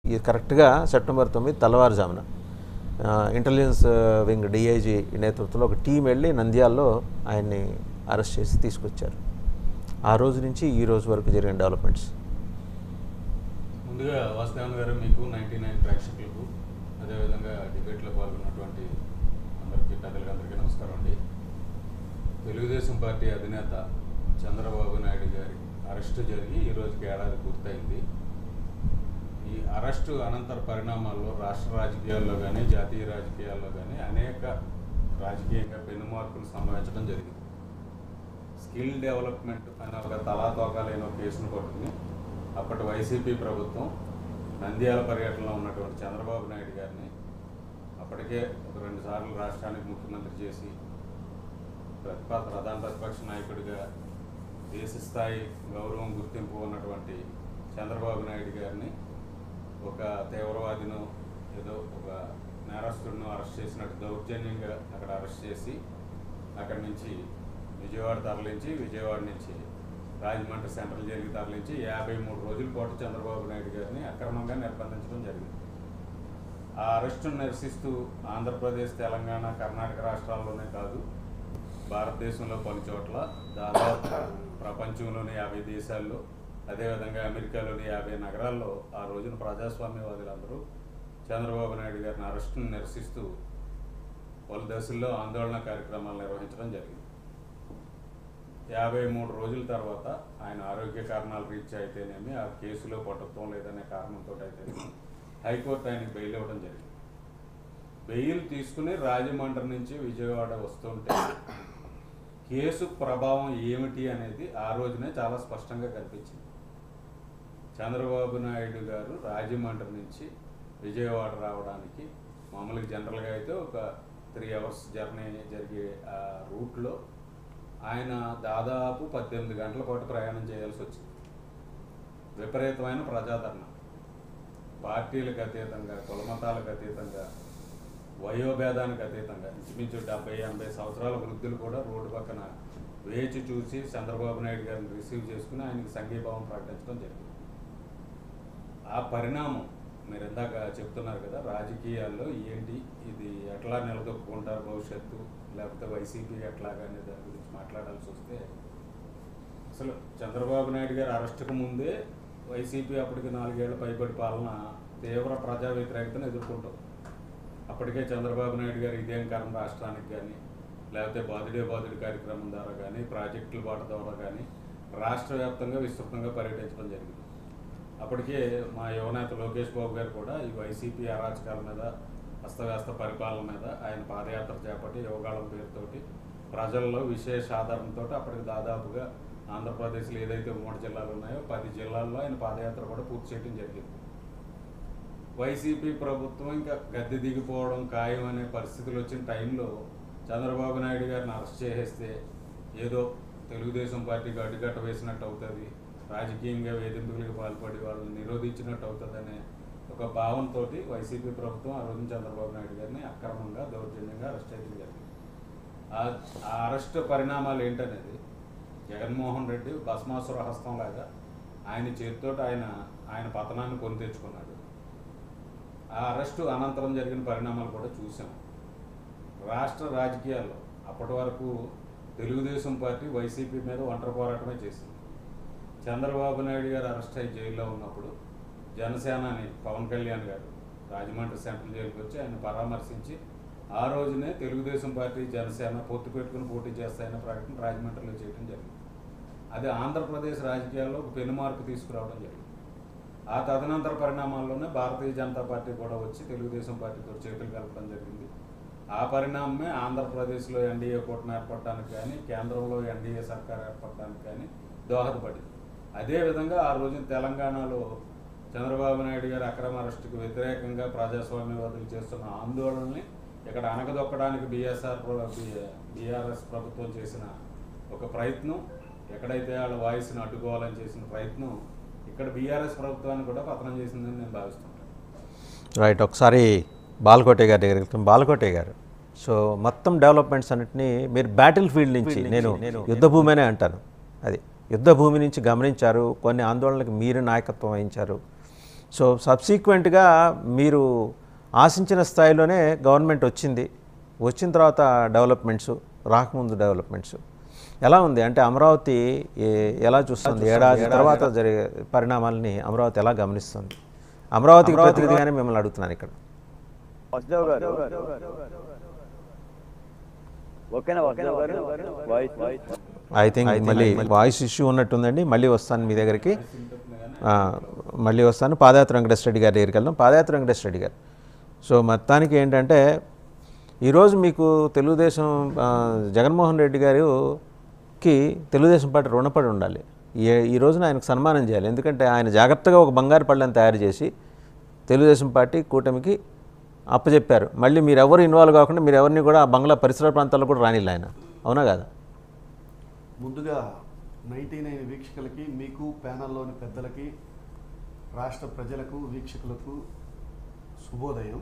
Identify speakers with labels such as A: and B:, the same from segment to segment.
A: ఇది కరెక్ట్గా సెప్టెంబర్ 9 తెల్లవారుజామున ఇంటెలిజెన్స్ వింగ్ డిఐజీ నేతృత్వంలో ఒక టీం వెళ్ళి నంద్యాలలో ఆయన్ని అరెస్ట్ చేసి తీసుకొచ్చారు. ఆ రోజు నుంచి ఈ రోజు వరకు జరిగిన డెవలప్మెంట్స్.
B: ముందుగా వాసుదేవన్ గారు, మీకు 99 ప్రేక్షకులకు, అదేవిధంగా డిబేట్లో పాల్గొన్నటువంటి పెద్దలందరికీ నమస్కారం అండి. తెలుగుదేశం పార్టీ అధినేత చంద్రబాబు నాయుడు గారి అరెస్టు జరిగి ఈ రోజుకి ఏడాది పూర్తయింది. ఈ అరెస్టు అనంతర పరిణామాల్లో రాష్ట్ర రాజకీయాల్లో కానీ జాతీయ రాజకీయాల్లో కానీ అనేక రాజకీయంగా పెనుమార్పులు సంభవించడం జరిగింది. స్కిల్ డెవలప్మెంట్ అనే ఒక తలాతోకాలైన కేసును పట్టుకుని అప్పటి వైసీపీ ప్రభుత్వం నంద్యాల పర్యటనలో ఉన్నటువంటి చంద్రబాబు నాయుడు గారిని అప్పటికే ఒక 2 సార్లు రాష్ట్రానికి ముఖ్యమంత్రి చేసి ప్రధాన ప్రతిపక్ష నాయకుడిగా దేశ స్థాయి గౌరవం గుర్తింపు ఉన్నటువంటి చంద్రబాబు నాయుడు గారిని ఒక తీవ్రవాదిను ఏదో ఒక నేరస్తుడిను అరెస్ట్ చేసినట్టు దౌర్జన్యంగా అక్కడ అరెస్ట్ చేసి అక్కడి నుంచి విజయవాడ నుంచి రాజమండ్రి సెంట్రల్ జైలుకి తరలించి 53 రోజుల పాటు చంద్రబాబు నాయుడు గారిని అక్రమంగా నిర్బంధించడం జరిగింది. ఆ అరెస్టును నిరసిస్తూ ఆంధ్రప్రదేశ్, తెలంగాణ, కర్ణాటక రాష్ట్రాల్లోనే కాదు, భారతదేశంలో పలు చోట్ల దాదాపు ప్రపంచంలోని 50 దేశాల్లో, అదేవిధంగా అమెరికాలోని 50 నగరాల్లో ఆ రోజున ప్రజాస్వామ్యవాదులందరూ చంద్రబాబు నాయుడు గారిని అరెస్టును నిరసిస్తూ పలు దశల్లో ఆందోళన కార్యక్రమాలు నిర్వహించడం జరిగింది. 53 రోజుల తర్వాత ఆయన ఆరోగ్య కారణాల రీత్యా అయితేనేమి, ఆ కేసులో పట్టుత్వం లేదనే కారణంతో అయితేనేమి హైకోర్టు ఆయనకు బెయిల్ ఇవ్వడం జరిగింది. బెయిల్ తీసుకుని రాజమండ్రి నుంచి విజయవాడ వస్తుంటే కేసు ప్రభావం ఏమిటి అనేది ఆ రోజునే చాలా స్పష్టంగా కనిపించింది. చంద్రబాబు నాయుడు గారు రాజమండ్రి నుంచి విజయవాడ రావడానికి మామూలుగా జనరల్గా అయితే ఒక 3 అవర్స్ జర్నీ జరిగే ఆ రూట్లో ఆయన దాదాపు 18 గంటల పాటు ప్రయాణం చేయాల్సి వచ్చింది. విపరీతమైన ప్రజాదరణ, పార్టీలకు అతీతంగా, కులమతాలకు అతీతంగా, వయోభేదానికి అతీతంగా ఇంచుమించు 70-80 సంవత్సరాల వృద్ధులు కూడా రోడ్డు పక్కన వేచి చూసి చంద్రబాబు నాయుడు గారిని రిసీవ్ చేసుకుని ఆయనకి సంఘీభావం ప్రకటించడం జరిగింది. ఆ పరిణామం మీరు ఇందాక చెప్తున్నారు కదా, రాజకీయాల్లో ఏంటి ఇది, ఎట్లా నిలదొక్కుంటారు భవిష్యత్తు, లేకపోతే వైసీపీ ఎట్లాగానే దాని గురించి మాట్లాడాల్సి వస్తే, అసలు చంద్రబాబు నాయుడు గారు అరెస్టుకు ముందే వైసీపీ అప్పటికి 4 ఏళ్ల పైబడి పాలన తీవ్ర ప్రజా వ్యతిరేకతను ఎదుర్కొంటుంది. అప్పటికే చంద్రబాబు నాయుడు గారు ఇదేం కారణం రాష్ట్రానికి కానీ, లేకపోతే బాదుడే కార్యక్రమం ద్వారా కానీ, ప్రాజెక్టుల బాట ద్వారా కానీ రాష్ట్ర వ్యాప్తంగా విస్తృతంగా పర్యటించడం జరిగింది. అప్పటికే మా యువనేత లోకేష్ బాబు గారు కూడా ఈ వైసీపీ అరాచకాల మీద, అస్తవ్యస్త పరిపాలన మీద ఆయన పాదయాత్ర చేపట్టి యోగాళం పేరుతోటి ప్రజల్లో విశేష ఆదరణతో అప్పటికి దాదాపుగా ఆంధ్రప్రదేశ్లో ఏదైతే 3 జిల్లాలు ఉన్నాయో 10 జిల్లాల్లో ఆయన పాదయాత్ర కూడా పూర్తి చేయడం జరిగింది. వైసీపీ ప్రభుత్వం ఇంకా గద్దె దిగిపోవడం ఖాయం అనే పరిస్థితులు వచ్చిన టైంలో చంద్రబాబు నాయుడు గారిని అరెస్ట్ చేసేస్తే ఏదో తెలుగుదేశం పార్టీకి అడ్డుకట్ట వేసినట్టు అవుతుంది, రాజకీయంగా వేధింపులకు పాల్పడి వాళ్ళని నిరోధించినట్టు అవుతుందనే ఒక భావంతో వైసీపీ ప్రభుత్వం ఆ రోజు చంద్రబాబు నాయుడు గారిని అక్రమంగా, దౌర్జన్యంగా అరెస్ట్ చేయడం జరిగింది. ఆ అరెస్ట్ పరిణామాలు ఏంటనేది జగన్మోహన్ రెడ్డి భస్మాసుర హస్తంలాగా ఆయన చేతితో ఆయన పతనాన్ని కొని తెచ్చుకున్నాడు. ఆ అరెస్టు అనంతరం జరిగిన పరిణామాలు కూడా చూసాం. రాష్ట్ర రాజకీయాల్లో అప్పటి వరకు తెలుగుదేశం పార్టీ వైసీపీ మీద ఒంటరి పోరాటమే చేసింది. చంద్రబాబు నాయుడు గారు అరెస్ట్ అయ్యి జైల్లో ఉన్నప్పుడు జనసేనాని పవన్ కళ్యాణ్ గారు రాజమండ్రి సెంట్రల్ జైలుకి వచ్చి ఆయన పరామర్శించి ఆ రోజునే తెలుగుదేశం పార్టీ, జనసేన పొత్తు పెట్టుకుని పోటీ చేస్తాయన్న ప్రకటన రాజమండ్రిలో చేయడం జరిగింది. అది ఆంధ్రప్రదేశ్ రాజకీయాల్లో ఒక పెనుమార్పు తీసుకురావడం జరిగింది. ఆ తదనంతర పరిణామాల్లోనే భారతీయ జనతా పార్టీ కూడా వచ్చి తెలుగుదేశం పార్టీతో చేతులు కలపడం జరిగింది. ఆ పరిణామమే ఆంధ్రప్రదేశ్లో ఎన్డీఏ కూటమి ఏర్పడటానికి కానీ, కేంద్రంలో ఎన్డీఏ సర్కార్ ఏర్పడటానికి కానీ దోహదపడింది. అదేవిధంగా ఆ రోజున తెలంగాణలో చంద్రబాబు నాయుడు గారి అక్రమ అరెస్టుకు వ్యతిరేకంగా ప్రజాస్వామ్యవాదులు చేస్తున్న ఆందోళనని ఇక్కడ అణగదొక్కడానికి బీఆర్ఎస్ ప్రభుత్వం చేసిన ఒక ప్రయత్నం, ఎక్కడైతే వాళ్ళ వాయిస్ని అడ్డుకోవాలని చేసిన ప్రయత్నం ఇక్కడ బీఆర్ఎస్ ప్రభుత్వాన్ని కూడా పతనం చేసిందని నేను భావిస్తుంటాను.
A: రైట్, ఒకసారి బాలకోటే గారి దగ్గరికి వెళ్తాం. బాలకోటే గారు, సో మొత్తం డెవలప్మెంట్స్ అన్నింటినీ మీరు బ్యాటిల్ ఫీల్డ్ నుంచి, నేను యుద్ధభూమి అనే అంటాను, అది యుద్ధభూమి నుంచి గమనించారు. కొన్ని ఆందోళనలకు మీరు నాయకత్వం వహించారు. సో సబ్సీక్వెంట్గా మీరు ఆశించిన స్థాయిలోనే గవర్నమెంట్ వచ్చిన తర్వాత డెవలప్మెంట్స్, రాకముందు డెవలప్మెంట్స్ ఎలా ఉంది అంటే అమరావతి ఎలా చూస్తుంది? ఏడాది తర్వాత జరిగే పరిణామాలని అమరావతి ఎలా గమనిస్తుంది? అమరావతికి ప్రతినిధిగానే మిమ్మల్ని అడుగుతున్నాను ఇక్కడ. ఐ థింక్ మళ్ళీ వాయిస్ ఇష్యూ ఉన్నట్టుందండి. మళ్ళీ వస్తాను మీ దగ్గరికి, మళ్ళీ వస్తాను. పాదయాత్ర వెంకటేశ్వర రెడ్డి గారి దగ్గరికి వెళ్దాం. పాదయాత్ర వెంకటేశ్వర రెడ్డి గారు, సో మొత్తానికి ఏంటంటే ఈరోజు మీకు తెలుగుదేశం జగన్మోహన్ రెడ్డి గారికి తెలుగుదేశం పార్టీ రుణపడి ఉండాలి. ఈ రోజున ఆయనకు సన్మానం చేయాలి. ఎందుకంటే ఆయన జాగ్రత్తగా ఒక బంగారు పళ్ళని తయారు చేసి తెలుగుదేశం పార్టీ కూటమికి అప్పచెప్పారు. మళ్ళీ మీరు ఎవరు ఇన్వాల్వ్ కాకుండా మీరు ఎవరిని కూడా ఆ బంగ్లా పరిసర ప్రాంతాల్లో కూడా రానిല്ല ఆయన, అవునా కాదా?
C: ముందుగా 99 వీక్షకులకి, మీకు ప్యానల్లోని పెద్దలకి, రాష్ట్ర ప్రజలకు, వీక్షకులకు శుభోదయం.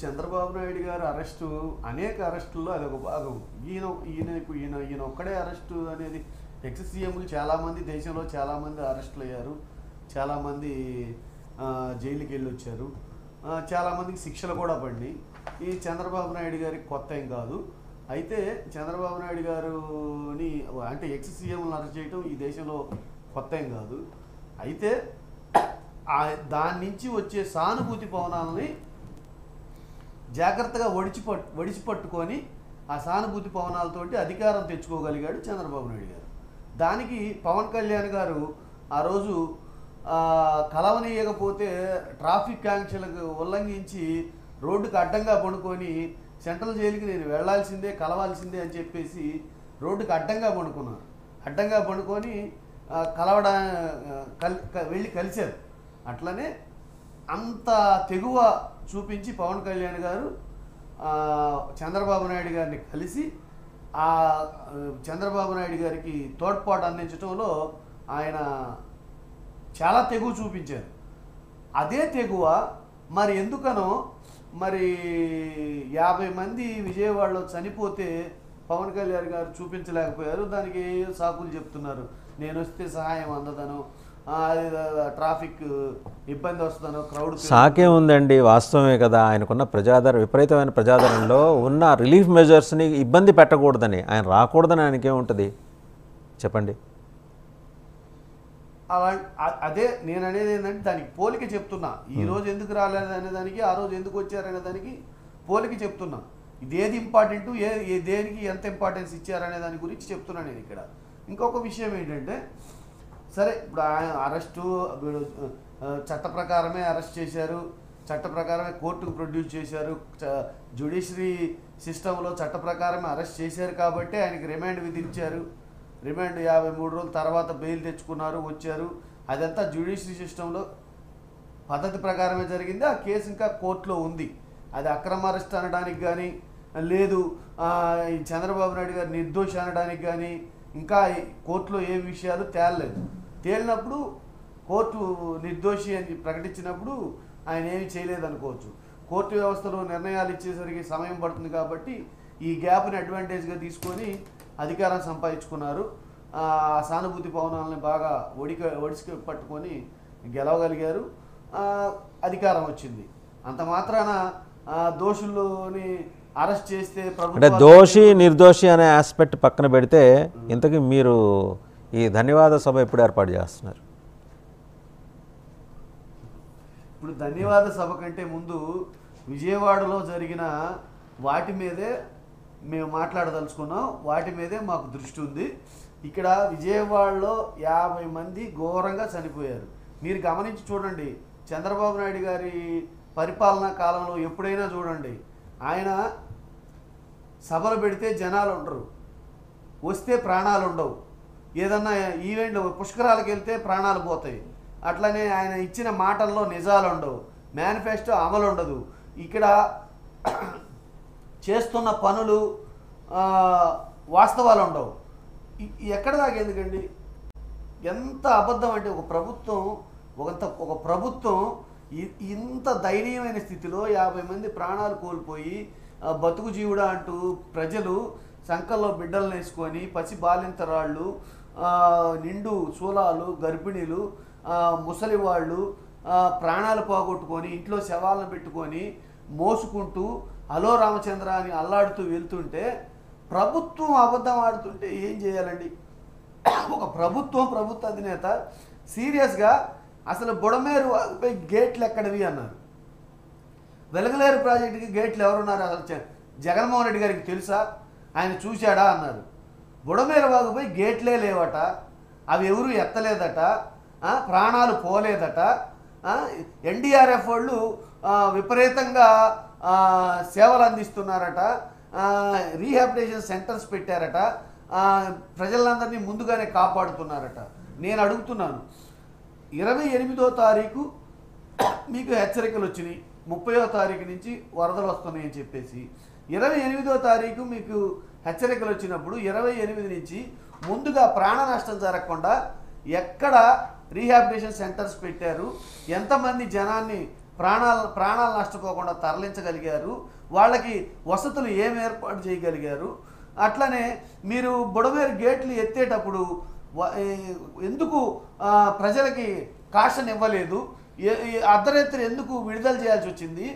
C: చంద్రబాబు నాయుడు గారు అరెస్టు, అనేక అరెస్టుల్లో అదొక భాగం. ఈయన ఒక్కడే అరెస్టు అనేది, ఎక్స్ సీఎంలు చాలామంది దేశంలో చాలామంది అరెస్టులు అయ్యారు, చాలామంది జైలుకి వెళ్ళి వచ్చారు, చాలామందికి శిక్షలు కూడా పడినాయి. ఈ చంద్రబాబు నాయుడు గారికి కొత్త ఏం కాదు. అయితే చంద్రబాబు నాయుడు గారుని అంటే ఎక్స్ సీఎంలను అరెస్ట్ చేయడం ఈ దేశంలో కొత్త ఏం కాదు. అయితే దాని నుంచి వచ్చే సానుభూతి పవనాలని జాగ్రత్తగా ఒడిచిపట్టుకొని ఆ సానుభూతి పవనాలతోటి అధికారం తెచ్చుకోగలిగాడు చంద్రబాబు నాయుడు గారు. దానికి పవన్ కళ్యాణ్ గారు ఆ రోజు కలవనీయకపోతే ట్రాఫిక్ ఆంక్షలకు ఉల్లంఘించి రోడ్డుకు అడ్డంగా పడుకొని సెంట్రల్ జైలుకి నేను వెళ్లాల్సిందే, కలవాల్సిందే అని చెప్పేసి రోడ్డుకు అడ్డంగా పడుకున్నారు. అడ్డంగా పడుకొని వెళ్ళి కలిశారు. అట్లనే అంత తెగువ చూపించి పవన్ కళ్యాణ్ గారు చంద్రబాబు నాయుడు గారిని కలిసి ఆ చంద్రబాబు నాయుడు గారికి తోడ్పాటు అందించడంలో ఆయన చాలా తెగువ చూపించారు. అదే తెగువ మరి ఎందుకనో మరి 50 మంది విజయవాడలో చనిపోతే పవన్ కళ్యాణ్ గారు చూపించలేకపోయారు. దానికి సాకులు చెప్తున్నారు, నేను వస్తే సహాయం అందదను, ట్రాఫిక్ ఇబ్బంది వస్తుందనో, క్రౌడ్.
A: సాకే ఉందండి, వాస్తవమే కదా. ఆయనకున్న ప్రజాదరణ, విపరీతమైన ప్రజాదరణలో ఉన్న రిలీఫ్ మెజర్స్ని ఇబ్బంది పెట్టకూడదని, ఆయన రాకూడదని ఆయనకేముంటుంది చెప్పండి.
C: అలా అదే నేను అనేది ఏంటంటే దానికి పోలిక చెప్తున్నా. ఈ రోజు ఎందుకు రాలేదు అనే దానికి, ఆ రోజు ఎందుకు వచ్చారనే దానికి పోలిక చెప్తున్నా. ఇదేది ఇంపార్టెంట్, దేనికి ఎంత ఇంపార్టెన్స్ ఇచ్చారనే దాని గురించి చెప్తున్నా నేను ఇక్కడ. ఇంకొక విషయం ఏంటంటే, సరే ఇప్పుడు ఆయన అరెస్టు చట్ట ప్రకారమే అరెస్ట్ చేశారు, చట్ట ప్రకారమే కోర్టుకు ప్రొడ్యూస్ చేశారు, జ్యుడిషియరీ సిస్టంలో చట్ట ప్రకారమే అరెస్ట్ చేశారు కాబట్టి ఆయనకి రిమాండ్ విధించారు. రిమాండ్ 53 రోజుల తర్వాత బెయిల్ తెచ్చుకున్నారు, వచ్చారు. అదంతా జ్యుడిషియరీ సిస్టంలో పద్ధతి ప్రకారమే జరిగింది. ఆ కేసు ఇంకా కోర్టులో ఉంది. అది అక్రమ అరెస్ట్ అనడానికి కానీ, లేదు ఈ చంద్రబాబు నాయుడు గారు నిర్దోషి అనడానికి కానీ ఇంకా కోర్టులో ఏ విషయాలు తేలలేదు. తేలినప్పుడు కోర్టు నిర్దోషి అని ప్రకటించినప్పుడు ఆయన ఏమి చేయలేదు అనుకోవచ్చు. కోర్టు వ్యవస్థలో నిర్ణయాలు ఇచ్చేసరికి సమయం పడుతుంది కాబట్టి ఈ గ్యాప్ని అడ్వాంటేజ్గా తీసుకొని అధికారం సంపాదించుకున్నారు. సానుభూతి పవనాలని బాగా ఒడిసి పట్టుకొని గెలవగలిగారు, అధికారం వచ్చింది. అంత మాత్రాన దోషుల్లోని అరెస్ట్ చేస్తే
A: అంటే దోషి నిర్దోషి అనే ఆస్పెక్ట్ పక్కన పెడితే ఇంతకీ మీరు ఈ ధన్యవాద సభ ఎప్పుడు ఏర్పాటు చేస్తున్నారు?
C: ఇప్పుడు ధన్యవాద సభ కంటే ముందు విజయవాడలో జరిగిన వాటి మీదే మేము మాట్లాడదలుచుకున్నాం. వాటి మీదే మాకు దృష్టి ఉంది. ఇక్కడ విజయవాడలో 50 మంది ఘోరంగా చనిపోయారు. మీరు గమనించి చూడండి, చంద్రబాబు నాయుడు గారి పరిపాలనా కాలంలో ఎప్పుడైనా చూడండి, ఆయన సభలు పెడితే జనాలు ఉండరు, వస్తే ప్రాణాలు ఉండవు. ఏదన్నా ఈవెంట్ పుష్కరాలకు వెళ్తే ప్రాణాలు పోతాయి. అట్లనే ఆయన ఇచ్చిన మాటల్లో నిజాలు ఉండవు, మేనిఫెస్టో అమలు ఉండదు. ఇక్కడ చేస్తున్న పనులు వాస్తవాలు ఉండవు. ఎక్కడ దాకా ఎందుకండి? ఎంత అబద్ధం అంటే ఒక ప్రభుత్వం ఇంత దయనీయమైన స్థితిలో 50 మంది ప్రాణాలు కోల్పోయి బతుకు జీవుడా అంటూ ప్రజలు సంకల్లో బిడ్డలను వేసుకొని పసి బాలింతరాళ్ళు, నిండు శూలాలు, గర్భిణీలు ముసలి వాళ్ళు ప్రాణాలు పోగొట్టుకొని ఇంట్లో శవాలను పెట్టుకొని మోసుకుంటూ హలో రామచంద్ర అని అల్లాడుతూ వెళ్తుంటే ప్రభుత్వం అబద్ధం ఆడుతుంటే ఏం చేయాలండి? ఒక ప్రభుత్వ అధినేత సీరియస్గా అసలు బుడమేరు గేట్లు ఎక్కడవి అన్నారు. వెలగలేరు ప్రాజెక్టుకి గేట్లు ఎవరున్నారు? అసలు జగన్మోహన్ రెడ్డి గారికి తెలుసా? ఆయన చూశాడా అన్నారు. బుడమేరు వాగుపై గేట్లే లేవట, అవి ఎవరు ఎత్తలేదట, ప్రాణాలు పోలేదట. ఎన్డీఆర్ఎఫ్ వాళ్ళు విపరీతంగా సేవలు అందిస్తున్నారట, రీహాబిలిటేషన్ సెంటర్స్ పెట్టారట, ప్రజలందరినీ ముందుగానే కాపాడుతున్నారట. నేను అడుగుతున్నాను, 28వ తారీఖు మీకు హెచ్చరికలు వచ్చినాయి, 30వ తారీఖు నుంచి వరదలు వస్తున్నాయని చెప్పేసి 28వ తారీఖు మీకు హెచ్చరికలు వచ్చినప్పుడు 28 నుంచి ముందుగా ప్రాణ నష్టం జరగకుండా ఎక్కడ రీహాబిలిటేషన్ సెంటర్స్ పెట్టారు, ఎంతమంది జనాన్ని ప్రాణాలు నష్టపోకుండా తరలించగలిగారు, వాళ్ళకి వసతులు ఏం ఏర్పాటు చేయగలిగారు, అట్లనే మీరు బుడమేరు గేట్లు ఎత్తేటప్పుడు ఎందుకు ప్రజలకి కాషన్ ఇవ్వలేదు, అర్ధరాత్రి ఎందుకు విడుదల చేయాల్సి వచ్చింది,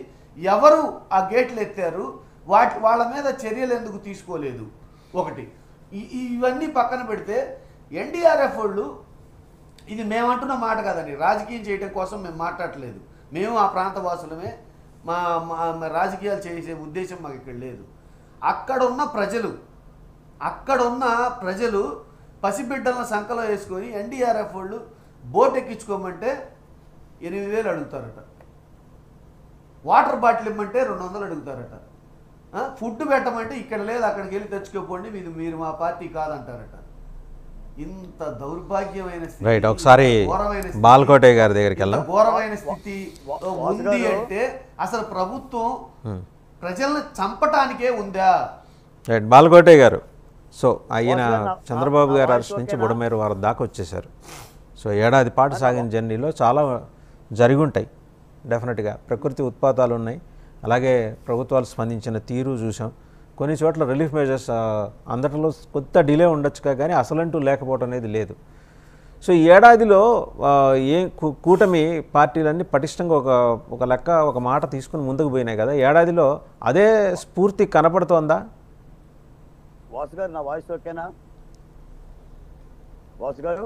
C: ఎవరు ఆ గేట్లు ఎత్తారు, వాళ్ళ మీద చర్యలు ఎందుకు తీసుకోలేదు? ఒకటి. ఇవన్నీ పక్కన పెడితే ఎన్డీఆర్ఎఫ్ వాళ్ళు, ఇది మేమంటున్న మాట కాదండి, రాజకీయం చేయడం కోసం మేము మాట్లాడట్లేదు, మేము ఆ ప్రాంత వాసులమే, మా రాజకీయాలు చేసే ఉద్దేశం మాకు ఇక్కడ లేదు. అక్కడున్న ప్రజలు పసిబిడ్డలను సంకలో వేసుకొని ఎన్డీఆర్ఎఫ్ వాళ్ళు బోట్ ఎక్కించుకోమంటే 8,000 అడుగుతారట, వాటర్ బాటిల్ ఇమ్మంటే 200 అడుగుతారట, ఫుడ్ పెట్టమంటే ఇక్కడ లేదు అక్కడికి వెళ్ళి తెచ్చుకోపోండి, మీరు మా పార్టీ కాదంటారట. ఇంత దౌర్భాగ్యమైన స్థితి,
A: ఒకసారి బాలకోటే గారి దగ్గరికి వెళ్దాం.
C: ఘోరమైన స్థితి ఉంది అంటే అసలు ప్రభుత్వం ప్రజలను చంపటానికే ఉందా?
A: బాలకోటే గారు, సో ఆయన చంద్రబాబు గారి అరెస్ట్ నుంచి బుడమేరు వారం దాకా వచ్చేసారు. సో ఏడాది పాటు సాగిన జర్నీలో చాలా జరిగి ఉంటాయి. డెఫినెట్గా ప్రకృతి ఉత్పాతాలు ఉన్నాయి, అలాగే ప్రభుత్వాలు స్పందించిన తీరు చూసాం. కొన్ని చోట్ల రిలీఫ్ మెజర్స్ అందటిలో కొత్త డిలే ఉండొచ్చు కానీ అసలంటూ లేకపోవడం అనేది లేదు. సో ఈ ఏడాదిలో కూటమి పార్టీలన్నీ పటిష్టంగా ఒక లెక్క ఒక మాట తీసుకుని ముందుకు పోయినాయి కదా, ఏడాదిలో అదే స్ఫూర్తి కనపడుతోందా?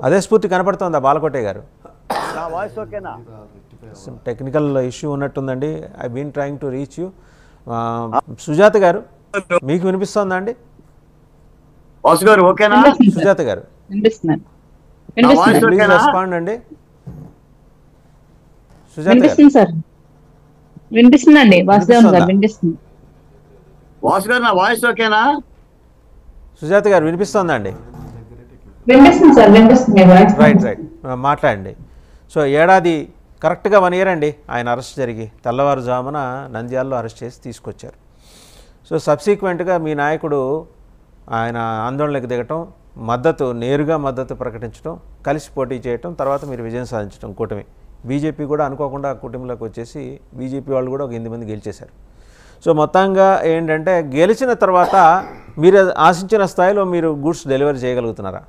A: అదే స్ఫూర్తి కనపడుతోందా బాలకోటే గారు? టెక్నికల్ ఇష్యూ ఉన్నట్టుందండి. I been trying to reach you. Sujatha గారు, మీకు వినిపిస్తోందా అండి? సుజాత గారు ప్లీజ్ రెస్పాండ్ అండి. సుజాత గారు
D: వినిపిస్తుందండి.
A: సుజాత గారు వినిపిస్తోందా అండి? రైట్ మాట్లాడండి. సో ఏడాది కరెక్ట్గా 1 year అండి ఆయన అరెస్ట్ జరిగి, తెల్లవారుజామున నంద్యాలలో అరెస్ట్ చేసి తీసుకొచ్చారు. సో సబ్సిక్వెంట్గా మీ నాయకుడు ఆయన ఆందోళనకు దిగటం, నేరుగా మద్దతు ప్రకటించడం, కలిసి పోటీ చేయటం, తర్వాత మీరు విజయం సాధించడం కూటమి. బీజేపీ కూడా అనుకోకుండా కూటమిలోకి వచ్చేసి బీజేపీ వాళ్ళు కూడా ఒక 8 మంది గెలిచేశారు. సో మొత్తంగా ఏంటంటే గెలిచిన తర్వాత మీరు ఆశించిన స్థాయిలో మీరు గూడ్స్ డెలివరీ చేయగలుగుతున్నారా?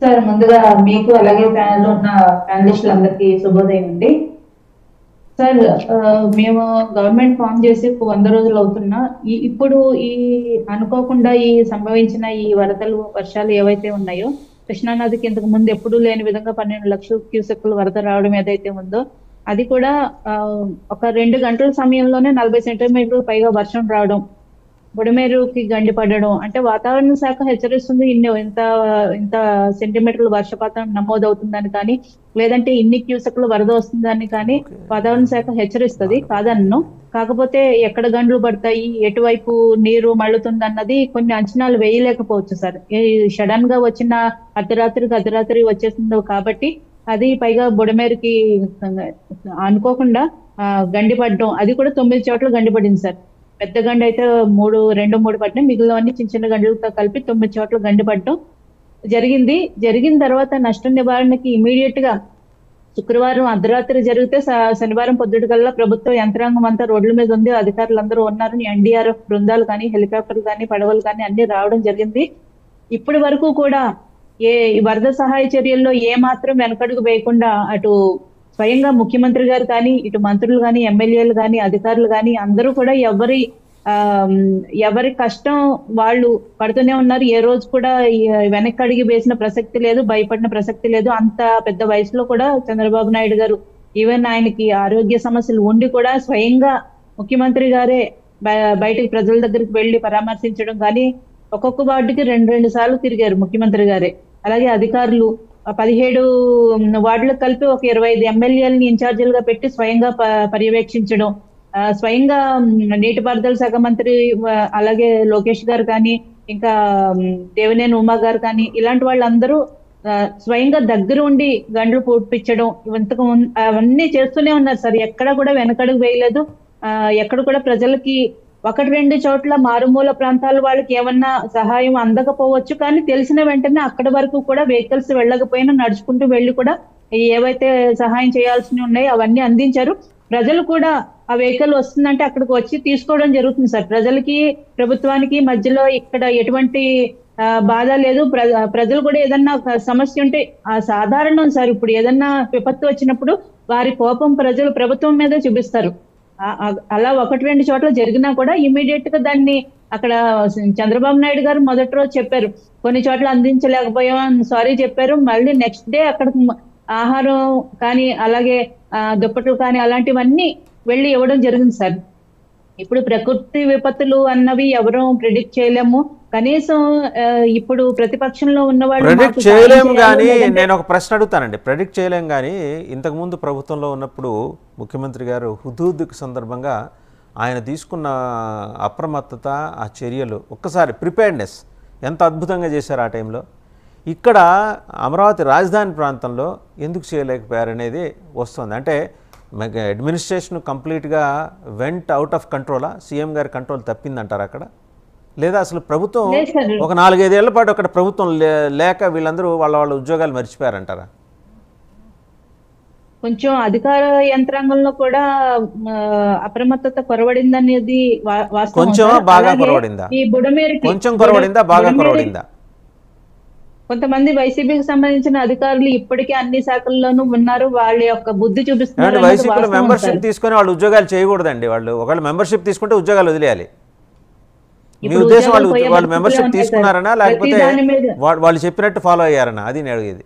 D: సార్, ముందుగా మీకు అలాగే ప్యానెల్లో ఉన్న ప్యానలిస్టులందరికీ శుభోదయం అండి. సార్, మేము గవర్నమెంట్ ఫామ్ చేసి 100 రోజులు అవుతున్నా ఇప్పుడు అనుకోకుండా సంభవించిన ఈ వరదలు వర్షాలు ఏవైతే ఉన్నాయో, కృష్ణానదికి ఇంతకు ముందు ఎప్పుడూ లేని విధంగా 12 లక్షల క్యూసెక్కులు వరద రావడం ఏదైతే ఉందో, అది కూడా ఒక 2 గంటల సమయంలోనే 40 సెంటీమీటర్లు పైగా వర్షం రావడం, బుడమేరుకి గండి పడడం, అంటే వాతావరణ శాఖ హెచ్చరిస్తుంది ఇంత సెంటీమీటర్లు వర్షపాతం నమోదవుతుందని కానీ, లేదంటే ఇన్ని క్యూసెక్లు వరద వస్తుందని కానీ వాతావరణ శాఖ హెచ్చరిస్తుంది, కాదన్ను. కాకపోతే ఎక్కడ గండ్లు పడతాయి, ఎటువైపు నీరు మళ్ళుతుంది అన్నది కొన్ని అంచనాలు వేయలేకపోవచ్చు సార్. సడన్ గా వచ్చిన అర్ధరాత్రి వచ్చేసిందో కాబట్టి, అది పైగా బుడమేరుకి అనుకోకుండా గండి పడడం, అది కూడా 9 చోట్ల గండి పడింది సార్. పెద్ద గండి అయితే 2-3 పడినాయి, మిగిలినవన్నీ చిన్న గంటలతో కలిపి 9 చోట్ల గండి పడడం జరిగిన తర్వాత నష్టం నివారణకి ఇమీడియట్ గా శుక్రవారం అర్ధరాత్రి జరిగితే శనివారం పొద్దుటికల్లా ప్రభుత్వ యంత్రాంగం అంతా రోడ్ల మీద ఉంది, అధికారులందరూ ఉన్నారు, ఎన్డీఆర్ఎఫ్ బృందాలు కానీ, హెలికాప్టర్లు కానీ, పడవలు కానీ అన్ని రావడం జరిగింది. ఇప్పటి వరకు కూడా ఈ వరద సహాయ చర్యల్లో ఏ మాత్రం వెనకడుగు వేయకుండా అటు స్వయంగా ముఖ్యమంత్రి గారు కానీ, ఇటు మంత్రులు కానీ, ఎమ్మెల్యేలు కానీ, అధికారులు కానీ అందరూ కూడా ఎవరి కష్టం వాళ్ళు పడుతూనే ఉన్నారు. ఏ రోజు కూడా వెనక్కి అడిగి వేసిన ప్రసక్తి లేదు, భయపడిన ప్రసక్తి లేదు. అంత పెద్ద వయసులో కూడా చంద్రబాబు నాయుడు గారు ఈవెన్ ఆయనకి ఆరోగ్య సమస్యలు ఉండి కూడా స్వయంగా ముఖ్యమంత్రి గారే బయటికి ప్రజల దగ్గరికి వెళ్లి పరామర్శించడం కానీ, ఒక్కొక్క వార్డుకి 2 సార్లు తిరిగారు ముఖ్యమంత్రి గారే. అలాగే అధికారులు 17 వార్డులకు కలిపి ఒక 25 ఎమ్మెల్యేలని ఇన్ఛార్జీలుగా పెట్టి స్వయంగా పర్యవేక్షించడం, స్వయంగా నీటిపారుదల శాఖ మంత్రి అలాగే లోకేష్ గారు కానీ, ఇంకా దేవినేని ఉమా గారు కానీ, ఇలాంటి వాళ్ళందరూ స్వయంగా దగ్గర ఉండి గండ్లు పూడ్పించడం అవన్నీ చేస్తూనే ఉన్నారు సార్. ఎక్కడ కూడా వెనకడుగు వేయలేదు. ఎక్కడ కూడా ప్రజలకి 1-2 చోట్ల మారుమూల ప్రాంతాల వాళ్ళకి ఏమన్నా సహాయం అందకపోవచ్చు, కానీ తెలిసిన వెంటనే అక్కడి వరకు కూడా వెహికల్స్ వెళ్ళకపోయినా నడుచుకుంటూ వెళ్ళి కూడా ఏవైతే సహాయం చేయాల్సినవి ఉన్నాయో అవన్నీ అందించారు. ప్రజలు కూడా ఆ వెహికల్ వస్తుందంటే అక్కడికి వచ్చి తీసుకోవడం జరుగుతుంది సార్. ప్రజలకి ప్రభుత్వానికి మధ్యలో ఇక్కడ ఎటువంటి బాధ లేదు. ప్రజలు కూడా ఏదన్నా సమస్య ఉంటే సాధారణం సార్. ఇప్పుడు ఏదన్నా విపత్తు వచ్చినప్పుడు వారి కోపం ప్రజలు ప్రభుత్వం మీద చూపిస్తారు. అలా 1-2 చోట్ల జరిగినా కూడా ఇమీడియట్ గా దాన్ని అక్కడ చంద్రబాబు నాయుడు గారు మొదటి రోజు చెప్పారు, కొన్ని చోట్ల అందించలేకపోయాం, సారీ చెప్పారు. మళ్ళీ నెక్స్ట్ డే అక్కడ ఆహారం కానీ అలాగే దుప్పట్లు కానీ అలాంటివన్నీ వెళ్ళి ఇవ్వడం జరిగింది సార్. ఇప్పుడు ప్రకృతి విపత్తులు అన్నవి ఎవరూ ప్రిడిక్ట్ చేయలేము. కనీసం ఇప్పుడు ప్రతిపక్షంలో ఉన్న వాళ్ళు
A: ప్రెడిక్ట్ చేయలేము. కానీ నేను ఒక ప్రశ్న అడుగుతానండి. ప్రెడిక్ట్ చేయలేము కానీ ఇంతకుముందు ప్రభుత్వంలో ఉన్నప్పుడు ముఖ్యమంత్రి గారు హుదూద్కి సందర్భంగా ఆయన తీసుకున్న అప్రమత్తత, ఆ చర్యలు, ఒక్కసారి ప్రిపేర్డ్నెస్ ఎంత అద్భుతంగా చేశారు ఆ టైంలో. ఇక్కడ అమరావతి రాజధాని ప్రాంతంలో ఎందుకు చేయలేకపోయారనేది వస్తుంది. అంటే అడ్మినిస్ట్రేషన్ కంప్లీట్గా వెంట్ అవుట్ ఆఫ్ కంట్రోలా? సీఎం గారి కంట్రోల్ తప్పిందంటారు అక్కడ? లేదా అసలు ప్రభుత్వం ఒక 4-5 ఏళ్ల పాటు అక్కడ ప్రభుత్వం లేక వీళ్ళందరూ వాళ్ళ ఉద్యోగాలు మర్చిపోయారంటారా?
D: కొంచెం అధికార యంత్రాంగంలో కూడా అప్రమత్తత కొరవడింది అనేది
A: కొంచెం బాగా కొరవడిందా?
D: ఈ బుడమేరుకి
A: కొంచెం కొరవడిందా, బాగా కొరవడిందా?
D: కొంతమంది వైసీపీకి సంబంధించిన అధికారులు ఇప్పటికే అన్ని శాఖల్లోనూ ఉన్నారు. వాళ్ళ యొక్క బుద్ధి చూపిస్తున్నారు.
A: వైసీపీలో మెంబర్షిప్ తీసుకుని వాళ్ళు ఉద్యోగాలు చేయకూడదండి. వాళ్ళు ఒకవేళ మెంబర్షిప్ తీసుకుంటే ఉద్యోగాలు వదిలేయాలి. మీ ఉద్దేశం వాళ్ళు మెంబర్షిప్ తీసుకున్నారనా, లేకపోతే వాళ్ళు చెప్పినట్టు ఫాలో అయ్యారనా? అది నేను అడిగేది.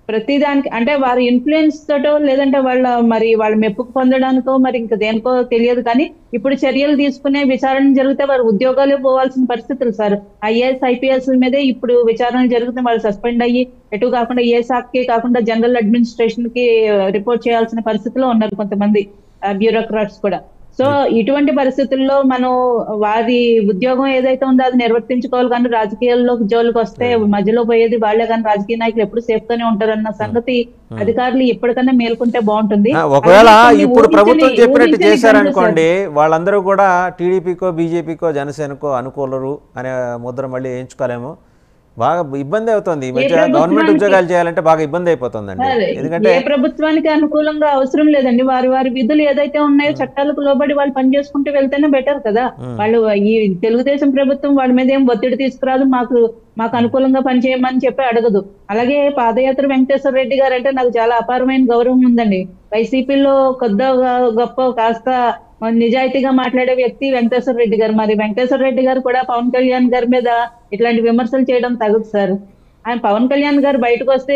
D: ప్రతిదానికి అంటే వారి ఇన్ఫ్లుయెన్స్ తోటో లేదంటే వాళ్ళ మెప్పుకు పొందడానికో మరి ఇంకా దేనికో తెలియదు. కానీ ఇప్పుడు చర్యలు తీసుకునే విచారణ జరిగితే వారు ఉద్యోగాలు పోవాల్సిన పరిస్థితులు సార్. IAS IPS మీదే ఇప్పుడు విచారణ జరిగితే వాళ్ళు సస్పెండ్ అయ్యి ఎటు కాకుండా ఏ శాఖకి కాకుండా జనరల్ అడ్మినిస్ట్రేషన్ కి రిపోర్ట్ చేయాల్సిన పరిస్థితిలో ఉన్నారు కొంతమంది బ్యూరోక్రాట్స్ కూడా. సో ఇటువంటి పరిస్థితుల్లో మనం వారి ఉద్యోగం ఏదైతే ఉందో అది నిర్వర్తించుకోవాలి. కానీ రాజకీయాల్లో జోలికి వస్తే మధ్యలో పోయేది వాళ్ళే. కానీ రాజకీయ నాయకులు ఎప్పుడు సేఫ్ గానే ఉంటారన్న సంగతి అధికారులు ఇప్పటికన్నా మేల్కొంటే బాగుంటుంది.
A: ఒకవేళ ఇప్పుడు ప్రభుత్వం చెప్పినట్టు చేశారనుకోండి, వాళ్ళందరూ కూడా టీడీపీకో బీజేపీకో జనసేనకో అనుకూలరు అనే ముద్ర మళ్ళీ వేయించుకోలేము. బాగా ఇబ్బంది అవుతుంది. ఈ మధ్య గవర్నమెంట్ ఉద్యోగాలు చేయాలంటే బాగా ఇబ్బంది అయిపోతుందండి. ఎందుకంటే
D: ఏ ప్రభుత్వానికి అనుకూలంగా అవసరం లేదండి. వారి విధులు ఏదైతే ఉన్నాయో చట్టాలకు లోబడి వాళ్ళు పనిచేసుకుంటూ వెళ్తేనే బెటర్ కదా. వాళ్ళు ఈ తెలుగుదేశం ప్రభుత్వం వాళ్ళ మీద ఏం ఒత్తిడి తీసుకురాదు, మాకు అనుకూలంగా పనిచేయమని చెప్పి అడగదు. అలాగే పాదయాత్ర వెంకటేశ్వర రెడ్డి గారు అంటే నాకు చాలా అపారమైన గౌరవం ఉందండి. వైసీపీలో గొప్ప కాస్త నిజాయితీగా మాట్లాడే వ్యక్తి వెంకటేశ్వర రెడ్డి గారు. మరి వెంకటేశ్వర రెడ్డి గారు కూడా పవన్ కళ్యాణ్ గారి మీద ఇట్లాంటి విమర్శలు చేయడం తగదు సార్. ఆయన పవన్ కళ్యాణ్ గారు బయటకు వస్తే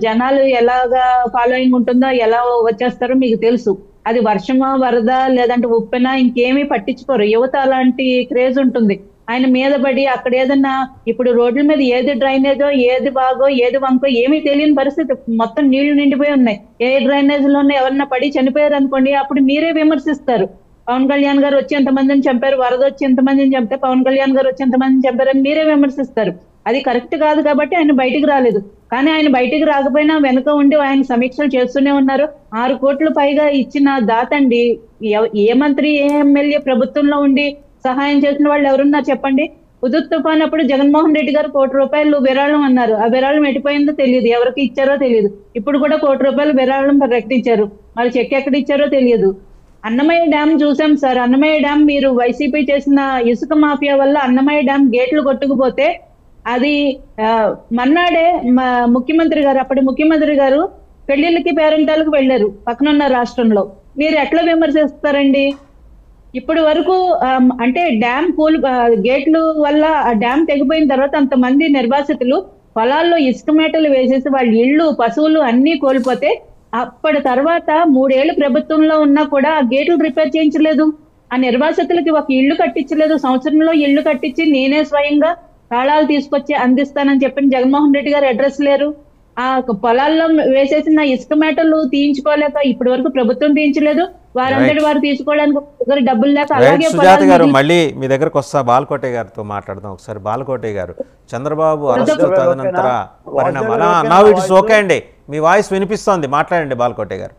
D: జనాలు ఎలాగా ఫాలోయింగ్ ఉంటుందో, ఎలా వచ్చేస్తారో మీకు తెలుసు. అది వర్షమా, వరద, లేదంటే ఉప్పెనా ఇంకేమీ పట్టించుకోరు. యువత అలాంటి క్రేజ్ ఉంటుంది. ఆయన మీద పడి అక్కడ ఏదన్నా ఇప్పుడు రోడ్ల మీద ఏది డ్రైనేజో, ఏది బాగో, ఏది వంకో ఏమీ తెలియని పరిస్థితి. మొత్తం నీళ్లు నిండిపోయి ఉన్నాయి. ఏ డ్రైనేజ్ లోనే ఎవరన్నా పడి చనిపోయారు అనుకోండి, అప్పుడు మీరే విమర్శిస్తారు. పవన్ కళ్యాణ్ గారు వచ్చి ఎంతమందిని చంపారు, వరద వచ్చి ఎంతమందిని చంపితే పవన్ కళ్యాణ్ గారు వచ్చి ఎంతమందిని చంపారని మీరే విమర్శిస్తారు. అది కరెక్ట్ కాదు కాబట్టి ఆయన బయటికి రాలేదు. కానీ ఆయన బయటికి రాకపోయినా వెనుక ఉండి ఆయన సమీక్షలు చేస్తూనే ఉన్నారు. 6 కోట్లు పైగా ఇచ్చిన దాతండి. ఏ మంత్రి, ఏ ఎమ్మెల్యే ప్రభుత్వంలో ఉండి సహాయం చేసిన వాళ్ళు ఎవరున్నారు చెప్పండి? హుదూద్ తుఫాన్ అప్పుడు జగన్మోహన్ రెడ్డి గారు 1 కోటి రూపాయలు విరాళం అన్నారు. ఆ విరాళం ఎటుపోయిందో తెలియదు, ఎవరికి ఇచ్చారో తెలియదు. ఇప్పుడు కూడా 1 కోటి రూపాయలు విరాళం ప్రకటించారు. వాళ్ళు చెక్ ఎక్కడ ఇచ్చారో తెలియదు. అన్నమయ్య డ్యామ్ చూసాం సార్. అన్నమయ్య డ్యామ్ మీరు వైసీపీ చేసిన ఇసుక మాఫియా వల్ల అన్నమయ్య డ్యామ్ గేట్లు కొట్టుకుపోతే అది మన్నాడే ముఖ్యమంత్రి గారు, అప్పటి ముఖ్యమంత్రి గారు పెళ్లిళ్ళకి పేరెంటాలకు వెళ్ళారు పక్కనున్న రాష్ట్రంలో. మీరు ఎట్లా విమర్శిస్తారండి? ఇప్పటి వరకు అంటే డ్యామ్ గేట్లు వల్ల ఆ డ్యామ్ తెగిపోయిన తర్వాత అంతమంది నిర్వాసితులు పొలాల్లో ఇసుక మేటలు వేసేసి వాళ్ళ ఇళ్ళు పశువులు అన్ని కోల్పోతే అప్పటి తర్వాత 3 ఏళ్ళు ప్రభుత్వంలో ఉన్నా కూడా ఆ గేట్లు రిపేర్ చేయించలేదు. ఆ నిర్వాసితులకి ఒక ఇల్లు కట్టించలేదు. సంవత్సరంలో ఇల్లు కట్టించి నేనే స్వయంగా తాళాలు తీసుకొచ్చి అందిస్తానని చెప్పిన జగన్మోహన్ రెడ్డి గారు అడ్రస్ లేరు. ఆ పొలాల్లో వేసేసిన ఇసుక మేటలు తీయించుకోలేక ఇప్పటి వరకు ప్రభుత్వం తీయించలేదు. వారందరి వారు తీసుకోవడానికి డబ్బులు లేక అలాగే
A: సుజాత గారు, మళ్ళీ మీ దగ్గరకు వస్తా. బాలకోటే గారితో మాట్లాడదాం ఒకసారి. బాలకోటే గారు, చంద్రబాబు అరెస్టు తదనంతర పరిణామాలు. నౌ ఇట్స్ ఓకే అండి, మీ వాయిస్ వినిపిస్తోంది, మాట్లాడండి బాలకోటే గారు.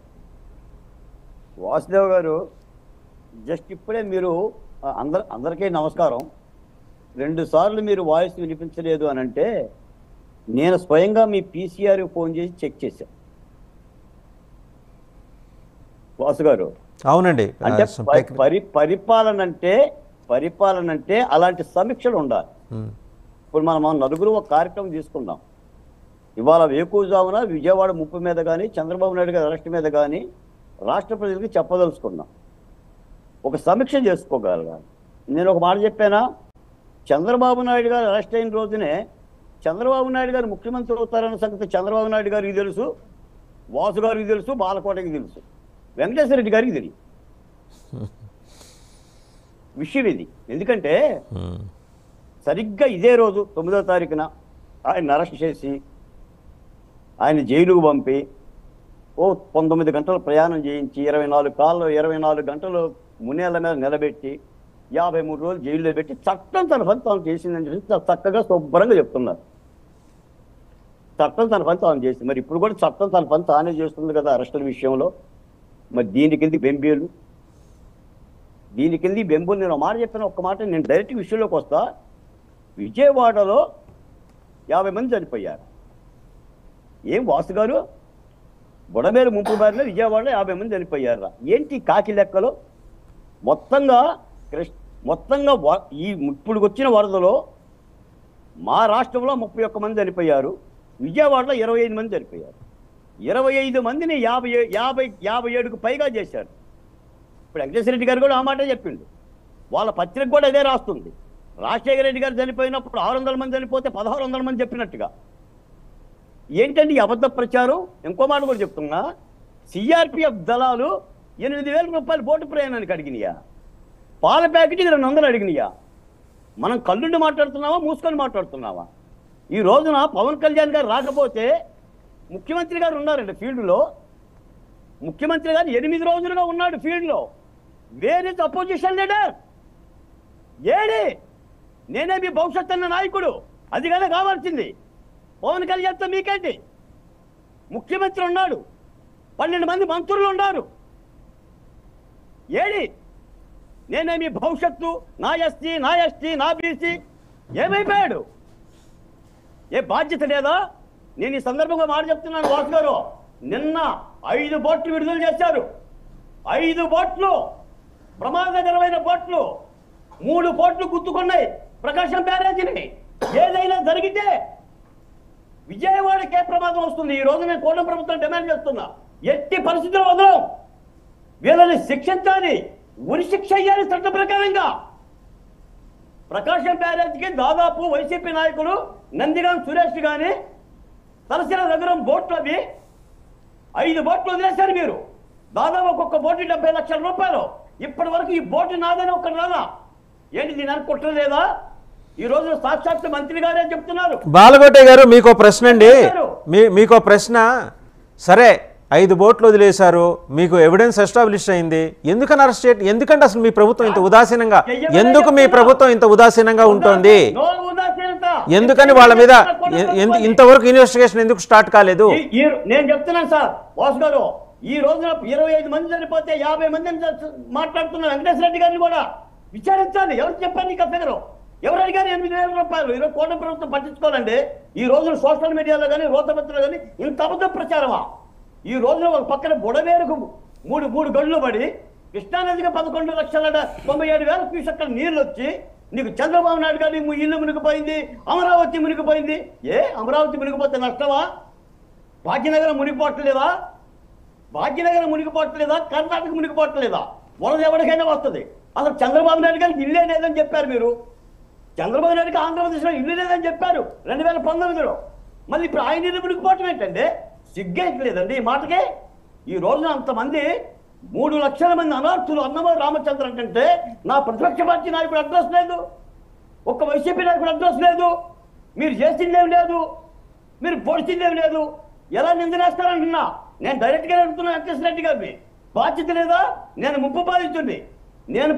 E: వాసుదేవ్ గారు, జస్ట్ ఇప్పుడే మీరు అందరికీ నమస్కారం. 2 సార్లు మీరు వాయిస్ వినిపించలేదు అని అంటే నేను స్వయంగా మీ పీసీఆర్ ఫోన్ చేసి చెక్ చేశాను వాసు గారు.
A: అవునండి.
E: అంటే పరిపాలన అంటే అలాంటి సమీక్షలు ఉండాలి. ఇప్పుడు మనం నలుగురు ఒక కార్యక్రమం తీసుకున్నాం. ఇవాళ వేకువజామున విజయవాడ ముప్పు మీద కానీ చంద్రబాబు నాయుడు గారి అరెస్ట్ మీద కానీ రాష్ట్ర ప్రజలకు చెప్పదలుచుకున్నాం. ఒక సమీక్ష చేసుకోగలగాలి. నేను ఒక మాట చెప్పానా, చంద్రబాబు నాయుడు గారు అరెస్ట్ అయిన రోజునే చంద్రబాబు నాయుడు గారు ముఖ్యమంత్రి అవుతారన్న సంగతి చంద్రబాబు నాయుడు గారికి తెలుసు, వాసు గారికి తెలుసు, బాలకోటకి తెలుసు, వెంకటేశ్వర రెడ్డి గారికి తెలియదు విషయం ఇది. ఎందుకంటే సరిగ్గా ఇదే రోజు 9వ తారీఖున ఆయన అరెస్ట్ చేసి ఆయన జైలుకు పంపి 19 గంటలు ప్రయాణం చేయించి 24 గంటలు మునేళ్ల మీద నిలబెట్టి 53 రోజులు జైల్లో పెట్టి చట్టం తన పని తాను చేసిందని చెప్పి చక్కగా శుభ్రంగా చెప్తున్నారు. చట్టం తన పని తాను చేసింది. మరి ఇప్పుడు కూడా చట్టం తన పని తానే చేస్తుంది కదా అరెస్టుల విషయంలో. మరి దీనికింది బెంబేలు, నేను మాట చెప్పిన ఒక్క మాట, నేను డైరెక్ట్ విషయంలోకి వస్తా. విజయవాడలో 50 మంది చనిపోయారు. ఏం వాసు గారు, బుడమేరు ముంపు బారిలో విజయవాడలో 50 మంది చనిపోయారు. ఏంటి కాకి లెక్కలో? మొత్తంగా ఈ ఇప్పుడు వచ్చిన వరదలో మా రాష్ట్రంలో 31 మంది చనిపోయారు, విజయవాడలో 25 మంది చనిపోయారు. 25 మందిని 57కు పైగా చేశారు. ఇప్పుడు వెంకటేశ్వర రెడ్డి గారు కూడా ఆ మాటే చెప్పిండు. వాళ్ళ పత్రిక కూడా అదే రాస్తుంది. రాజశేఖర రెడ్డి గారు చనిపోయినప్పుడు 600 మంది చనిపోతే 1600 మంది చెప్పినట్టుగా. ఏంటండి ఈ అబద్ధ ప్రచారం? ఇంకో మాట కూడా చెప్తున్నా, సిఆర్పిఎఫ్ దళాలు 8,000 రూపాయలు బోటు ప్రయాణానికి అడిగినాయా? పాల ప్యాకెట్కి 200 అడిగినాయా? మనం కళ్ళుండి మాట్లాడుతున్నావా, మూసుకొని మాట్లాడుతున్నావా? ఈ రోజున పవన్ కళ్యాణ్ గారు రాకపోతే ముఖ్యమంత్రి గారు ఉన్నారండి ఫీల్డ్లో. ముఖ్యమంత్రి గారు 8 రోజులుగా ఉన్నాడు ఫీల్డ్లో. Where is opposition leader? AD నేనే మీ భవిష్యత్తు అన్న నాయకుడు, అది కదా కావాల్సింది. పవన్ కళ్యాణ్తో మీకేంటి? ముఖ్యమంత్రి ఉన్నాడు, 12 మంది మంత్రులు ఉన్నారు. ఏడి నేనే మీ భవిష్యత్తు, నా ఎస్టీ, నా ఎస్టీ, నా బీసీ ఏమైపోయాడు? ఏ బాధ్యత లేదా? నేను ఈ సందర్భంగా మాట చెప్తున్నాను వాసు గారు, నిన్న 5 బోట్లు విడుదల చేశారు. 5 బోట్లు, ప్రమాదకరమైన బోట్లు. 3 బోట్లు గుర్తుకున్నాయి ప్రకాశం బ్యారేజీని. ఏదైనా జరిగితే విజయవాడకే ప్రమాదం వస్తుంది. ఈ రోజు నేను కోటం ప్రభుత్వం డిమాండ్ చేస్తున్నా, ఎట్టి పరిస్థితుల్లో వదలం. వీళ్ళని శిక్షించాలి, ఉరి శిక్ష అయ్యాలి చట్ట ప్రకారంగా. ప్రకాశం బ్యారేజ్కి దాదాపు వైసీపీ నాయకులు నందిగాం సురేష్ కానీ తలసిర నగరం బోట్లు అవి 5 బోట్లు వదిలేశారు మీరు. దాదాపు ఒక్కొక్క బోటు 70 లక్షల రూపాయలు. ఇప్పటి వరకు ఈ బోటు నాదని ఒక్కటి రాదా? ఏంటి దీని అనుకుంటలేదా? ఈ రోజు సాక్షాత్ మంత్రి గారే చెప్తున్నారు.
A: బాలకోటే గారు, మీకో ప్రశ్న అండి, మీకో ప్రశ్న. సరే, 5 బోట్లు వదిలేశారు, మీకు ఎవిడెన్స్ ఎస్టాబ్లిష్ అయింది, ఎందుకని అరెస్ట్ చేయడం? ఎందుకంటే అసలు మీ ప్రభుత్వం ఇంత ఉదాసీనంగా, ఎందుకు మీ ప్రభుత్వం ఇంత ఉదాసీనంగా ఉంటుంది? ఎందుకని వాళ్ళ మీద ఇంతవరకు ఇన్వెస్టిగేషన్ ఎందుకు స్టార్ట్ కాలేదు?
E: నేను చెప్తున్నాను సార్ వాసు గారు, ఈ రోజున 25 మంది చనిపోతే 50 మంది మాట్లాడుతున్న వెంకటేశ్వర రెడ్డి గారిని కూడా విచారించాలి. ఎవరు చెప్పారు నీకు ఫిగరు? ఎవరు అడిగారు 8,000 రూపాయలు? ఈరోజు కోట ప్రభుత్వం పట్టించుకోవాలండి. ఈ రోజున సోషల్ మీడియాలో కానీ రోతపత్రిలో కానీ ఇంత అబద్ధ ప్రచారమా? ఈ రోజున ఒక పక్కన బుడమేరుకు 3 గడులు పడి కృష్ణానదికి 11,97,000 క్యూసెక్కుల నీళ్ళు వచ్చి నీకు చంద్రబాబు నాయుడు గారి ఇల్లు మునిగిపోయింది, అమరావతి మునిగిపోయింది. అమరావతి మునిగిపోతే నష్టమా? భాగ్యనగరం మునిగిపోవట్లేదా? భాగ్యనగరం మునిగిపోవట్లేదా? కర్ణాటక మునిగిపోవట్లేదా? వరద ఎవరికైనా వస్తుంది. అసలు చంద్రబాబు నాయుడు గారికి ఇల్లే లేదని చెప్పారు మీరు. చంద్రబాబు నాయుడుకి ఆంధ్రప్రదేశ్లో ఇల్లు లేదని చెప్పారు 2019లో. మళ్ళీ ఇప్పుడు ఆయన ఇల్లు మునిగిపోవటం ఏంటంటే సిగ్గేయట్లేదండి ఈ మాటకే. ఈ రోజున అంతమంది 3 లక్షల మంది అనార్థులు అన్నమో రామచంద్ర అంటే నా ప్రతిపక్ష పార్టీ నాయకుడు అడ్రస్ లేదు, ఒక్క వైసీపీ నాయకుడు అడ్రస్ లేదు. మీరు చేసిందేం లేదు, మీరు పొడిచిందేం లేదు. ఎలా నిందనేస్తారంటున్నా? నేను డైరెక్ట్గా అడుగుతున్నా వెంకటేశ్వర రెడ్డి గారిని. బాధ్యత లేదా? నేను ముప్పు బాధితుడిని. నేను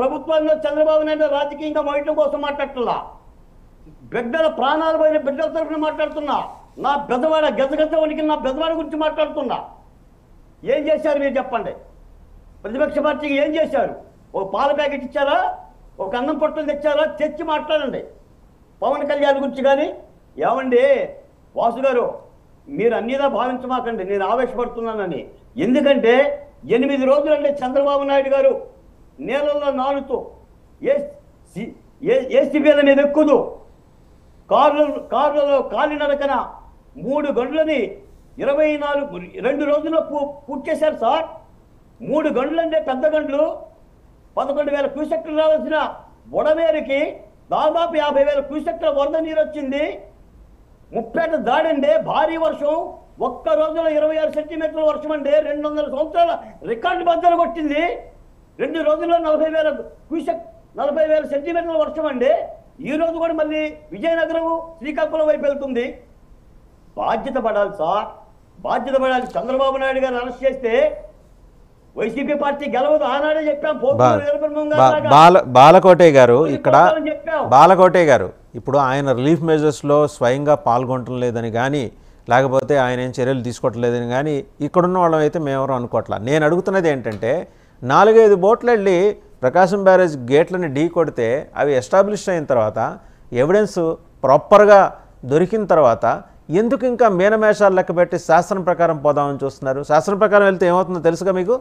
E: ప్రభుత్వాల్లో చంద్రబాబు నాయుడు రాజకీయంగా మోయటం కోసం మాట్లాడుతున్నా. బిడ్డల ప్రాణాలు పోయిన బిడ్డల తరఫున మాట్లాడుతున్నా. నా పెద్దవాడ గజగజ వణికి నా పెద్దవాడ గురించి మాట్లాడుతున్నా. ఏం చేశారు మీరు చెప్పండి? ప్రతిపక్ష పార్టీకి ఏం చేశారు? ఒక పాల ప్యాకెట్ ఇచ్చారా? ఒక అన్నం పొట్టలు తెచ్చారా? తెచ్చి మాట్లాడండి. పవన్ కళ్యాణ్ గురించి కానీ ఏమండి వాసు గారు, మీరు అన్నిదా భావించమాకండి నేను ఆవేశపడుతున్నానని. ఎందుకంటే 8 రోజులంటే చంద్రబాబు నాయుడు గారు నేలల్లో నాలుతూ ఏసీబీల మీద ఎక్కుదు, కార్లలో కాలినడకన 3 గంటలని 2 రోజుల్లో పూర్తి చేశారు సార్. 3 గంటలు అంటే పెద్ద గంటలు. 11,000 క్యూసెక్లు రావాల్సిన బుడమేరుకి దాదాపు 50,000 క్యూసెక్ల వరద నీరు వచ్చింది. ముప్పేట దాడండి భారీ వర్షం. ఒక్క రోజులో 26 సెంటీమీటర్ల వర్షం అండి. 200 సంవత్సరాల రికార్డు బద్దలు కొట్టింది. 2 రోజుల్లో 40,000 సెంటీమీటర్ల వర్షం అండి. ఈ రోజు కూడా మళ్ళీ విజయనగరం శ్రీకాకుళం వైపు వెళ్తుంది. బాధ్యత పడాలి సార్, బాధ్యత పడాలి. చంద్రబాబు నాయుడు గారు అరెస్ట్ చేస్తే వైసీపీ పార్టీ గెలవదు. ఆనాడే చెప్పాం.
A: బాలకోటే గారు ఇక్కడ బాలకోటే గారు ఇప్పుడు ఆయన రిలీఫ్ మెజర్స్లో స్వయంగా పాల్గొనటం లేదని కానీ, లేకపోతే ఆయన ఏం చర్యలు తీసుకోవట్లేదని కానీ ఇక్కడున్న వాళ్ళం అయితే మేమెవరూ అనుకోవట్లా. నేను అడుగుతున్నది ఏంటంటే 4-5 బోట్లు వెళ్ళి ప్రకాశం బ్యారేజ్ గేట్లని ఢీ కొడితే అవి ఎస్టాబ్లిష్ అయిన తర్వాత ఎవిడెన్స్ ప్రాపర్గా దొరికిన తర్వాత ఎందుకు ఇంకా మీనమేషాలు లెక్కబెట్టి శాస్త్రం ప్రకారం పోదామని చూస్తున్నారు? శాస్త్రం ప్రకారం వెళ్తే ఏమవుతుందో తెలుసుగా మీకు?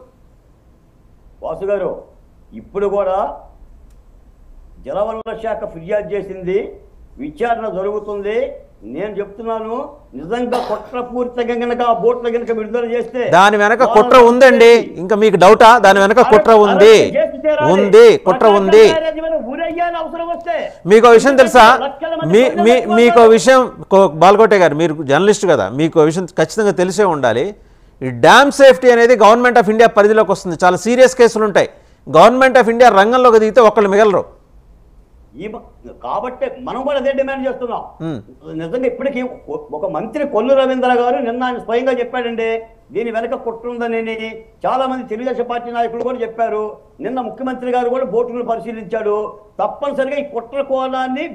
E: వాసు గారు, ఇప్పుడు కూడా జలవనరుల శాఖ ఫిర్యాదు చేసింది, విచారణ జరుగుతుంది. నేను చెప్తున్నాను, నిజంగా కుట్రపూరితంగా గనక ఆ బోట్ల గనక విడుదల చేస్తే
A: దాని వెనక కుట్ర ఉందండి. ఇంకా మీకు డౌటా? దాని వెనక కుట్ర ఉంది, కుట్ర ఉంది. మీకు విషయం తెలుసా? మీకు విషయం బాలకోటే గారు, మీరు జర్నలిస్ట్ కదా, మీకు విషయం ఖచ్చితంగా తెలిసే ఉండాలి. ఈ డ్యామ్ సేఫ్టీ అనేది గవర్నమెంట్ ఆఫ్ ఇండియా పరిధిలోకి వస్తుంది. చాలా సీరియస్ కేసులు ఉంటాయి. గవర్నమెంట్ ఆఫ్ ఇండియా రంగంలోకి దిగితే ఒకళ్ళు మిగలరు.
E: కాబట్టి మనం కూడా అదే డిమాండ్ చేస్తున్నాం. నిజంగా ఇప్పటికీ ఒక మంత్రి కొల్లు రవీంద్ర గారు నిన్న ఆయన స్వయంగా చెప్పాడండి, దీని వెనక కుట్ర ఉందని. చాలా మంది తెలుగుదేశం పార్టీ నాయకులు కూడా చెప్పారు. నిన్న ముఖ్యమంత్రి గారు కూడా బోటును పరిశీలించాడు. తప్పనిసరిగా ఈ కుట్ర కోణాన్ని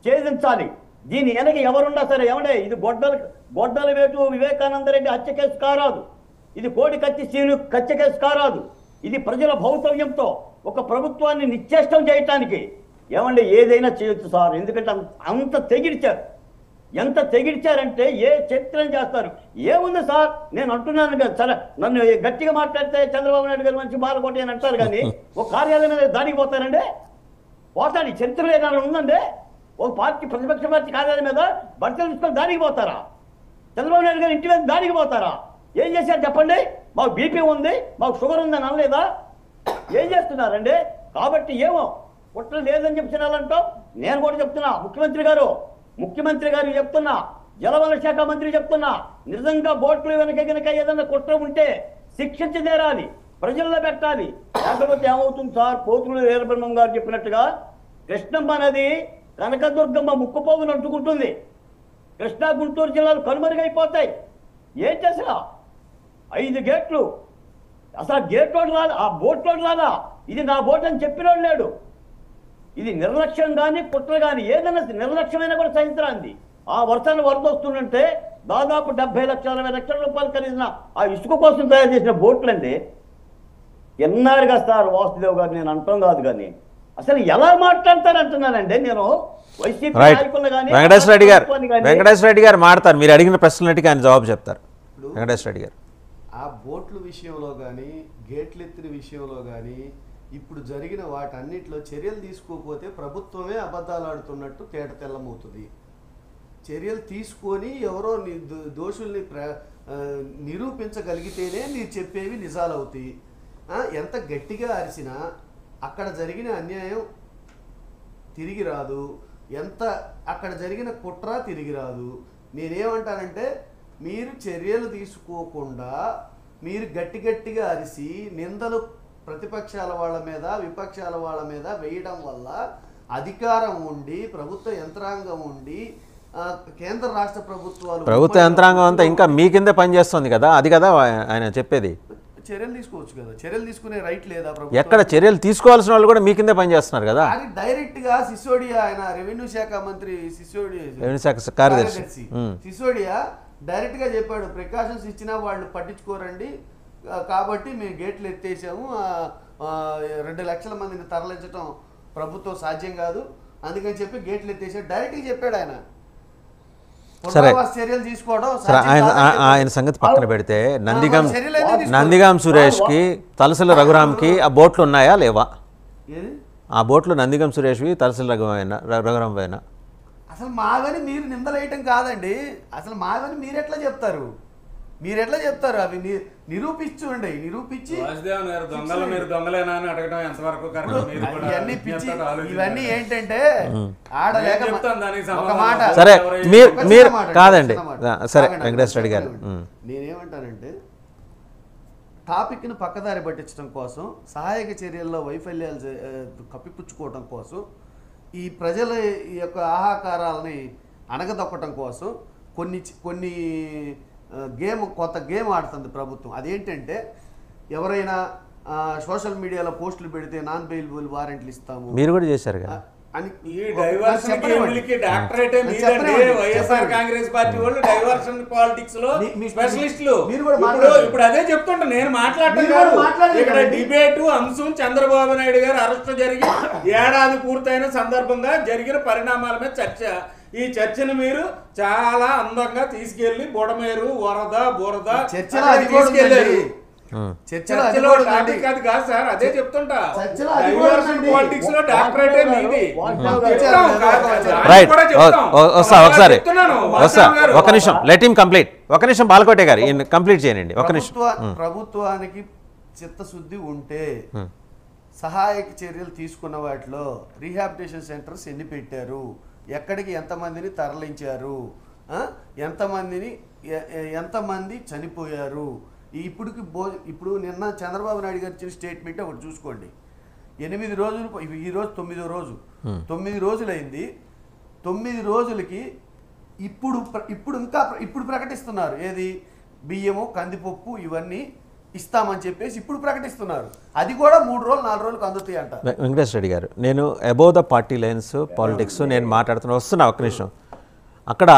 E: ఛేదించాలి. దీని వెనక ఎవరున్నా సరే, ఏమంటే ఇది గొడ్డల వేటు వివేకానంద రెడ్డి హత్య కేసు కారాదు, ఇది కోడి కత్తి శ్రీను హత్య కేసు కారాదు. ఇది ప్రజల భౌతవ్యంతో ఒక ప్రభుత్వాన్ని నిశ్చేష్టం చేయటానికి ఏమంటే ఏదైనా చేయొచ్చు సార్. ఎందుకంటే అంత తెగిడిచారు. ఎంత తెగిడిచారంటే ఏ చరిత్రను చేస్తారు. ఏముంది సార్, నేను అంటున్నాను కదా, సరే నన్ను గట్టిగా మాట్లాడితే చంద్రబాబు నాయుడు గారు మంచి బాలకోటి అని అంటారు, కానీ ఒక కార్యాలయం మీద దానికి పోతారండి. పోతాడు. ఈ చరిత్రలో ఏదైనా ఉందండి? ఒక పార్టీ ప్రతిపక్ష పార్టీ కార్యాలయం మీద బట్టలు తీసుకొని దానికి పోతారా? చంద్రబాబు నాయుడు గారు ఇంటి మీద దానికి పోతారా? ఏం చేశారు చెప్పండి? మాకు బీపీ ఉంది, మాకు షుగర్ ఉందని అనలేదా? ఏం చేస్తున్నారండి? కాబట్టి ఏమో కుట్ర లేదని చెప్తున్నారంటాం. నేను కూడా చెప్తున్నా, ముఖ్యమంత్రి గారు చెప్తున్నా, జలవనరుల శాఖ మంత్రి చెప్తున్నా, నిజంగా బోట్లు వెనక గనక ఏదైనా కుట్ర ఉంటే శిక్షించి తీరాలి, ప్రజల్లో పెట్టాలి. లేకపోతే ఏమవుతుంది సార్? పోతులు వీరబ్రహ్మం గారు చెప్పినట్టుగా కృష్ణమ్మ నది కనకదుర్గమ్మ ముక్కుపోగులు అంటుకుంటుంది. కృష్ణా గుంటూరు జిల్లాలు కనుమరుగైపోతాయి. ఏం చేసినా 5 గేట్లు, అసలు గేట్ రాదా, ఆ బోట్ రాదా? ఇది నా బోట్ అని చెప్పినోడు లేడు. ఇది నిర్లక్ష్యం కానీ కుట్ర కానీ ఏదైనా నిర్లక్ష్యమైనా కూడా సహించరాంది. ఆ వరద వస్తుందంటే దాదాపు 70 లక్షల 60 లక్షల రూపాయలు ఖరీదిన ఆ ఇసుక కోసం తయారు చేసిన బోట్లండి. ఎన్నారుగా సార్ వాసుదేవ్ గారు, నేను అంటాం కాదు, కానీ అసలు ఎలా మాట్లాడతారంటున్నానండి నేను. వైసీపీ నాయకులు కానీ
A: వెంకటేశ్వర రెడ్డి గారు మాట్లాడతారు. మీరు అడిగిన ప్రశ్నలకి ఆయన జవాబు చెప్తారు. వెంకటేశ్వర రెడ్డి గారు
C: ఆ బోట్ల విషయంలో కానీ, గేట్లు ఎత్తిన విషయంలో కానీ ఇప్పుడు జరిగిన వాటన్నిటిలో చర్యలు తీసుకోకపోతే ప్రభుత్వమే అబద్ధాలు ఆడుతున్నట్టు తేట తెల్లమవుతుంది. చర్యలు తీసుకొని ఎవరో దోషుల్ని నిరూపించగలిగితేనే మీరు చెప్పేవి నిజాలు అవుతాయి. ఎంత గట్టిగా అరిచినా అక్కడ జరిగిన అన్యాయం తిరిగి రాదు, ఎంత అక్కడ జరిగిన కుట్ర తిరిగి రాదు. నేనేమంటానంటే మీరు చర్యలు తీసుకోకుండా మీరు గట్టిగా అరిసి నిందలు ప్రతిపక్షాల వాళ్ళ మీద విపక్షాల వాళ్ళ మీద వేయడం వల్ల అధికారం ఉండి ప్రభుత్వ యంత్రాంగం ఉండి కేంద్ర రాష్ట్ర ప్రభుత్వాలు
A: ప్రభుత్వ యంత్రాంగం అంతా ఇంకా మీ కిందే పనిచేస్తుంది కదా, అది కదా ఆయన చెప్పేది.
C: చర్యలు తీసుకోవచ్చు కదా, చర్యలు తీసుకునే రైట్ లేదా ప్రభుత్వం?
A: ఎక్కడ చర్యలు తీసుకోవాల్సిన వాళ్ళు కూడా మీ కిందే పనిచేస్తున్నారు కదా.
C: అది డైరెక్ట్ గా సిసోడియా, ఆయన రెవెన్యూ శాఖ మంత్రి
A: రెవెన్యూ శాఖ కార్యదర్శి
C: సిసోడియా డైరెక్ట్ గా చెప్పాడు, ప్రికాషన్స్ ఇచ్చినా వాళ్ళు పట్టించుకోరండి కాబట్టి మేము గేట్లు ఎత్తేసాము, 2 లక్షల మందిని తరలించడం ప్రభుత్వం సాధ్యం కాదు అందుకని చెప్పి గేట్లు ఎత్తేసాడు, డైరెక్ట్ గా చెప్పాడు ఆయన.
A: సరే
C: చర్యలు తీసుకోవడం
A: ఆయన సంగతి పక్కన పెడితే నందిగాం సురేష్కి తలసల రఘురామ్కి ఆ బోట్లు ఉన్నాయా లేవా? ఆ బోట్లు నందిగాం సురేష్వి తలసల రఘురామ్ పైన
C: అసలు మావని మీరు నిందలేయటం కాదండి, అసలు మావని మీరెట్లా చెప్తారు? అవి నిరూపించండి, నిరూపించి ఇవన్నీ ఏంటంటే ఆడలేక ఒక మాట.
A: సరే మీరు కాదండి, సరే వెంకటేశ్వర రెడ్డి గారు,
C: నేనేమంటానంటే టాపిక్ను పక్కదారి పట్టించడం కోసం, సహాయక చర్యల్లో వైఫల్యాలు కప్పిపుచ్చుకోవడం కోసం, ఈ ప్రజల యొక్క ఆహాకారాలని అణగదొక్కటం కోసం కొన్ని కొత్త గేమ్ ఆడుతుంది ప్రభుత్వం. అదేంటంటే ఎవరైనా సోషల్ మీడియాలో పోస్టులు పెడితే నాన్ బెయిలబుల్ వారెంట్లు ఇస్తాము,
A: మీరు కూడా చేశారు కదా
C: అని.
B: వైఎస్ఆర్ కాంగ్రెస్ పార్టీ వాళ్ళు డైవర్షన్ పాలిటిక్స్ లో స్పెషలిస్టులు. ఇప్పుడు అదే చెప్తుంటా నేను మాట్లాడుతున్నాను. ఇక్కడ డిబేట్ అంశం చంద్రబాబు నాయుడు గారు అరెస్ట్ జరిగి ఏడాది పూర్తయిన సందర్భంగా జరిగిన పరిణామాల మీద చర్చ. ఈ చర్చను మీరు చాలా అందంగా తీసుకెళ్లి బుడమేరు వరద బురద తీసుకెళ్లారు. చర్చలో టాపిక్ అది కాదు సార్, అదే చెప్తుంటా. డైవర్షన్ పాలిటిక్స్ లో డాక్టరేటే మీది.
A: రైట్, ఒకసారి ఒక నిమిషం, లెట్ హిమ్ కంప్లీట్. ఒక నిమిషం బాలకోటే గారు కంప్లీట్ చేయండి ఒక నిమిషం.
C: ప్రభుత్వానికి చిత్తశుద్ధి ఉంటే సహాయక చర్యలు తీసుకున్న వాటిలో రీహాబిలిటేషన్ సెంటర్స్ ఎన్ని పెట్టారు, ఎక్కడికి ఎంతమందిని తరలించారు, ఎంతమంది చనిపోయారు, ఇప్పుడు నిన్న చంద్రబాబు నాయుడు గారు ఇచ్చిన స్టేట్మెంట్ ఒకటి చూసుకోండి. 8 రోజులు, ఈరోజు 9వ రోజు, 9 రోజులైంది. 9 రోజులకి ఇప్పుడు ప్రకటిస్తున్నారు ఏది, బియ్యము కందిపప్పు ఇవన్నీ ఇస్తామని చెప్పేసి ఇప్పుడు ప్రకటిస్తున్నారు. అది కూడా 3 రోజులు 4 రోజులకు అందుతాయి అంట.
A: వెంకటేశ్వర రెడ్డి గారు, నేను above the party lines politics నేను వస్తున్నా ఒక నిమిషం. అక్కడ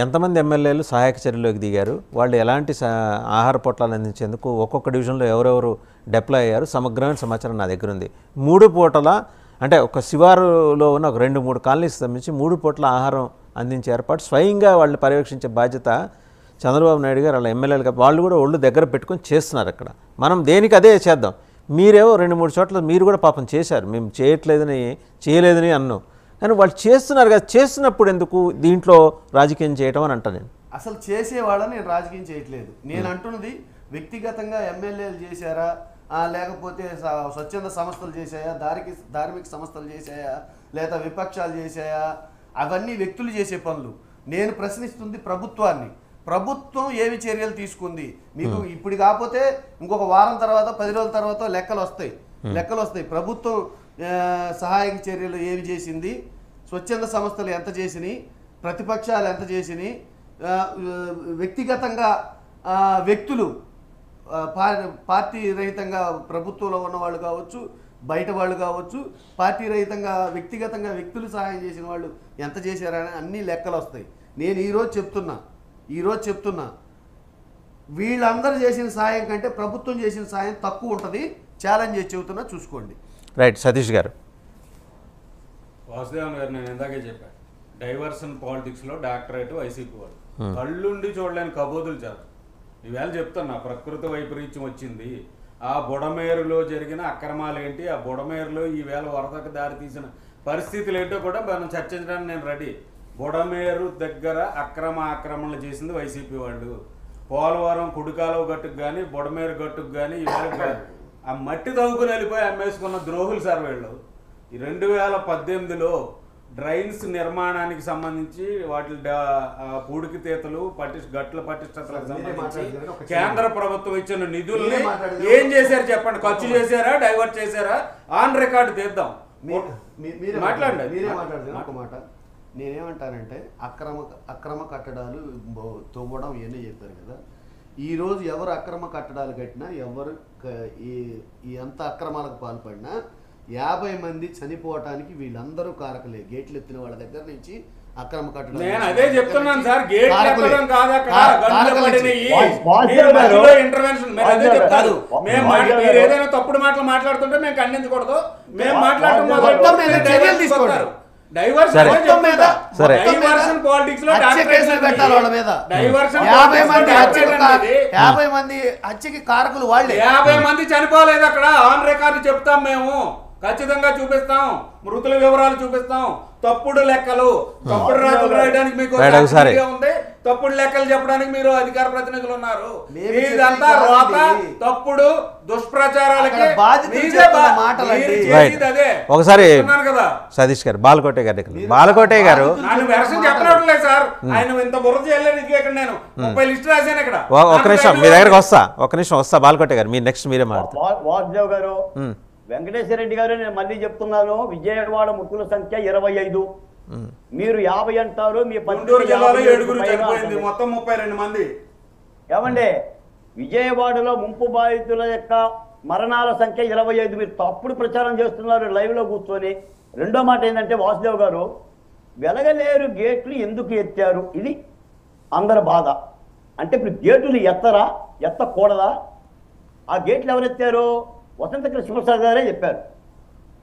A: ఎంతమంది ఎమ్మెల్యేలు సహాయక చర్యలోకి దిగారు, వాళ్ళు ఎలాంటి ఆహార పొట్లాలు అందించేందుకు ఒక్కొక్క డివిజన్లో ఎవరెవరు డిప్లాయ్ అయ్యారు, సమగ్రమైన సమాచారం నా దగ్గర ఉంది. 3 పూటల అంటే ఒక శివారులో ఉన్న ఒక 2-3 కాలనీస్ సంబంధించి 3 పూటల ఆహారం అందించే ఏర్పాటు స్వయంగా వాళ్ళు పర్యవేక్షించే బాధ్యత చంద్రబాబు నాయుడు గారు వాళ్ళ ఎమ్మెల్యేలుగా వాళ్ళు కూడా ఒళ్ళు దగ్గర పెట్టుకొని చేస్తున్నారు. అక్కడ మనం దేనికి అదే చేద్దాం. మీరేమో 2-3 చోట్ల మీరు కూడా పాపం చేశారు, మేము చేయలేదని అన్నాం, కానీ వాళ్ళు చేస్తున్నారు కదా. చేస్తున్నప్పుడు ఎందుకు దీంట్లో రాజకీయం చేయటం అని అంటాను నేను.
C: అసలు చేసేవాళ్ళని నేను రాజకీయం చేయట్లేదు. నేను అంటున్నది వ్యక్తిగతంగా ఎమ్మెల్యేలు చేశారా, లేకపోతే స్వచ్ఛంద సంస్థలు చేశాయా, ధార్మిక సంస్థలు చేశాయా, లేదా విపక్షాలు చేశాయా, అవన్నీ వ్యక్తులు చేసే పనులు. నేను ప్రశ్నిస్తుంది ప్రభుత్వాన్ని. ప్రభుత్వం ఏమి చర్యలు తీసుకుంది మీకు ఇప్పుడు కాకపోతే ఇంకొక వారం తర్వాత 10 రోజుల తర్వాత లెక్కలు వస్తాయి. ప్రభుత్వం సహాయక చర్యలు ఏమి చేసింది, స్వచ్ఛంద సంస్థలు ఎంత చేసినాయి, ప్రతిపక్షాలు ఎంత చేసినాయి, వ్యక్తిగతంగా వ్యక్తులు పార్టీ రహితంగా ప్రభుత్వంలో ఉన్నవాళ్ళు కావచ్చు, బయట వాళ్ళు కావచ్చు, పార్టీ రహితంగా వ్యక్తిగతంగా వ్యక్తులు సహాయం చేసిన వాళ్ళు ఎంత చేశారని అన్ని లెక్కలు వస్తాయి. నేను ఈరోజు చెప్తున్నా వీళ్ళందరూ చేసిన సాయం కంటే ప్రభుత్వం చేసిన సాయం తక్కువ ఉంటుంది. ఛాలెంజ్ చేసి చెబుతున్నా, చూసుకోండి.
A: రైట్, సతీష్ గారు.
B: వాసుదేవన్ గారు, నేను ఇందాకే చెప్పాను, డైవర్షన్ పాలిటిక్స్ లో డాక్టరేట్ వైసీపీ వాళ్ళు కళ్ళుండి చూడలేని కబోదులు చేస్తారు. ఈవేళ చెప్తున్నా, ప్రకృతి వైపరీత్యం వచ్చింది, ఆ బుడమేరులో జరిగిన అక్రమాలు ఏంటి, ఆ బుడమేరులో ఈవేళ వరదకు దారి తీసిన పరిస్థితులు ఏంటో కూడా మనం చర్చించడానికి నేను రెడీ. బుడమేరు దగ్గర ఆక్రమణలు చేసింది వైసీపీ వాళ్ళు. పోలవరం కుడికాలువ గట్టుకు కానీ బుడమేరు గట్టుకు కానీ ఈవేళ ఆ మట్టి తవ్వుకుని వెళ్ళిపోయి అమ్మేసుకున్న ద్రోహులు సార్ వీళ్ళు. ఈ 2018లో డ్రైన్స్ నిర్మాణానికి సంబంధించి వాటి పూడికితీతలు గట్ల పటిష్టతలకు సంబంధించి కేంద్ర ప్రభుత్వం ఇచ్చిన నిధుల్ని ఏం చేశారు చెప్పండి? ఖర్చు చేశారా, డైవర్ట్ చేశారా? ఆన్ రికార్డు తీద్దాం. మాట్లాడండి.
C: మీరే మాట్లాడదు ఒక మాట. నేనేమంటానంటే అక్రమ కట్టడాలు తవ్వడం ఇవన్నీ చెప్పారు కదా. ఈరోజు ఎవరు అక్రమ కట్టడాలు కట్టినా, ఎవరు ఈ ఎంత అక్రమాలకు పాల్పడినా 50 మంది చనిపోవటానికి వీళ్ళందరూ కారకులే. గేట్లు ఎత్తిన వాళ్ళ దగ్గర నుంచి అక్రమ కట్టడాలు.
B: నేను అదే చెప్తున్నాను సార్, గేట్ ఎత్తడం కాదు అక్కడ ఇంటర్వెన్షన్. మీరు అదే చెప్తారు. మీరు ఏదైనా తప్పుడు మాటలు మాట్లాడుతుంటే మేము ఖండించకూడదు. మేము మాట్లాడటం తీసుకుంటారు. డైవర్షన్ పాలిటిక్స్ లో
C: 50 మంది హత్యకి కారకులు వాళ్ళే.
B: 50 మంది చనిపోలేదు అక్కడ. ఆన్ రికార్డు చెప్తాం మేము, ఖచ్చితంగా చూపిస్తాం, మృతుల వివరాలు చూపిస్తాం. తప్పుడు లెక్కలు, తప్పుడు రాతలు రాయడానికి మీకు ఉంది, తప్పుడు లెక్కలు చెప్పడానికి మీరు అధికార ప్రతినిధులు ఉన్నారు. ఇదంతా రోత, తప్పుడు దుష్ప్రచారాలకి అదే.
A: ఒకసారి
B: కదా
A: సతీష్ గారు, బాలకోటే గారు
B: నన్ను వెర్షన్ చెప్పనట్లేదు సార్. ఆయన ఇంత బుర్ర చేయలేదు. ఇక్కడ నేను 30 లిస్ట్ రాశాను. ఇక్కడ
A: ఒక నిమిషం మీ దగ్గరకు వస్తా. బాలకోటే గారు మీరు నెక్స్ట్ మీరే మాట్లాడతారు.
E: వాసుదేవ్ గారు, వెంకటేశ్వర రెడ్డి గారు, నేను మళ్ళీ చెప్తున్నాను, విజయవాడ మృతుల సంఖ్య 25. మీరు 50 అంటారు. మీ
B: గుంటూరు జిల్లాలో 7 చనిపోయింది, మొత్తం 32 మంది.
E: ఏమండి, విజయవాడలో ముంపు బాధితుల యొక్క మరణాల సంఖ్య 25. మీరు తప్పుడు ప్రచారం చేస్తున్నారు లైవ్ లో కూర్చొని. రెండో మాట ఏంటంటే, వాసుదేవ్ గారు, వెలగలేరు గేట్లు ఎందుకు ఎత్తారు? ఇది అందరి బాధ. అంటే ఇప్పుడు గేట్లు ఎత్తకూడదా? ఆ గేట్లు ఎవరెత్తారు? వసంత కృష్ణప్రసాద్ గారే చెప్పారు,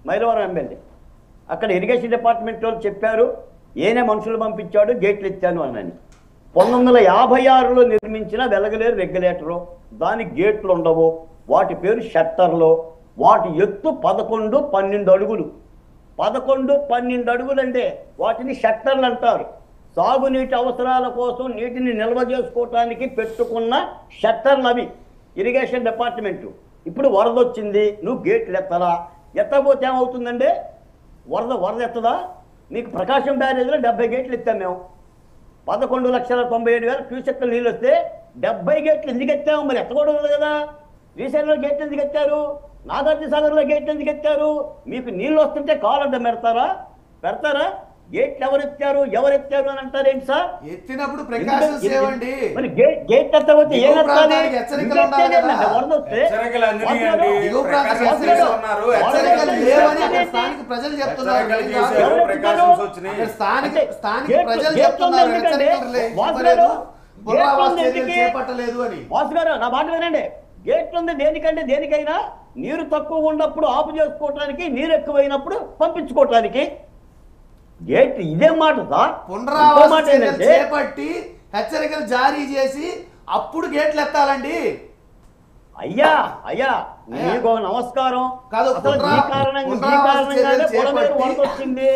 E: మైలవరం ఎమ్మెల్యే. అక్కడ ఇరిగేషన్ డిపార్ట్మెంట్ వాళ్ళు చెప్పారు, ఏనే మనుషులు పంపించాడు, గేట్లు ఎత్తాను అన్నని. 1956లో నిర్మించిన వెలగలేరు రెగ్యులేటరు, దానికి గేట్లు ఉండవు. వాటి పేరు షట్టర్లు. వాటి ఎత్తు 11-12 అడుగులు. 11-12 అడుగులు అంటే వాటిని షట్టర్లు అంటారు. సాగునీటి అవసరాల కోసం నీటిని నిల్వ చేసుకోవటానికి పెట్టుకున్న షట్టర్లు అవి, ఇరిగేషన్ డిపార్ట్మెంటు. ఇప్పుడు వరద వచ్చింది, నువ్వు గేట్లు ఎత్తరా? ఎత్తకపోతే ఏమవుతుందండి? వరద ఎత్తదా? మీకు ప్రకాశం బ్యారేజ్లో 70 గేట్లు ఎత్తాం మేము. 11,97,000 క్యూసెక్ల నీళ్ళు వస్తే 70 గేట్లు ఎందుకు ఎత్తాము? మరి ఎత్తకూడదు కదా. శ్రీశైలంలో గేట్లు ఎందుకు ఎత్తారు? నాగార్జున సాగర్లో గేట్లు ఎందుకు ఎత్తారు? మీకు నీళ్ళు వస్తుంటే కాలడ్డం పెడతారా? గేట్లు ఎవరెత్తారు అని అంటారేంటి సార్?
C: ఎత్తినప్పుడు ప్రికాషన్స్ ఏవండి?
E: మరి గేట్ ఎత్తకపోతే ఏం ఎత్తాలి?
C: హెచ్చరికలు ఉండాలి కదా.
E: వరద వస్తే
C: దిగువ ప్రాంతానికి హెచ్చరికలు ఉన్నారు, హెచ్చరికలు లేవని అక్కడ స్థానిక ప్రజలు చెప్తున్నారు. స్థానిక ప్రజలు చెప్తున్నారు హెచ్చరికలు పునరావాస చర్యలు చేపట్టలేదు అని.
E: వాసు గారు, నా మాట వినండి. గేట్లు ఉంది దేనికైనా నీరు తక్కువ ఉన్నప్పుడు ఆపు చేసుకోవటానికి, నీరు ఎక్కువైనప్పుడు పంపించుకోవటానికి. గేట్ ఇదే మాట సార్.
C: పునరావాస చర్యలు చేపట్టి హెచ్చరికలు జారీ చేసి అప్పుడు గేట్లు ఎత్తాలండి.
E: అయ్యా మీకు నమస్కారం.
C: కాదు,
E: వచ్చింది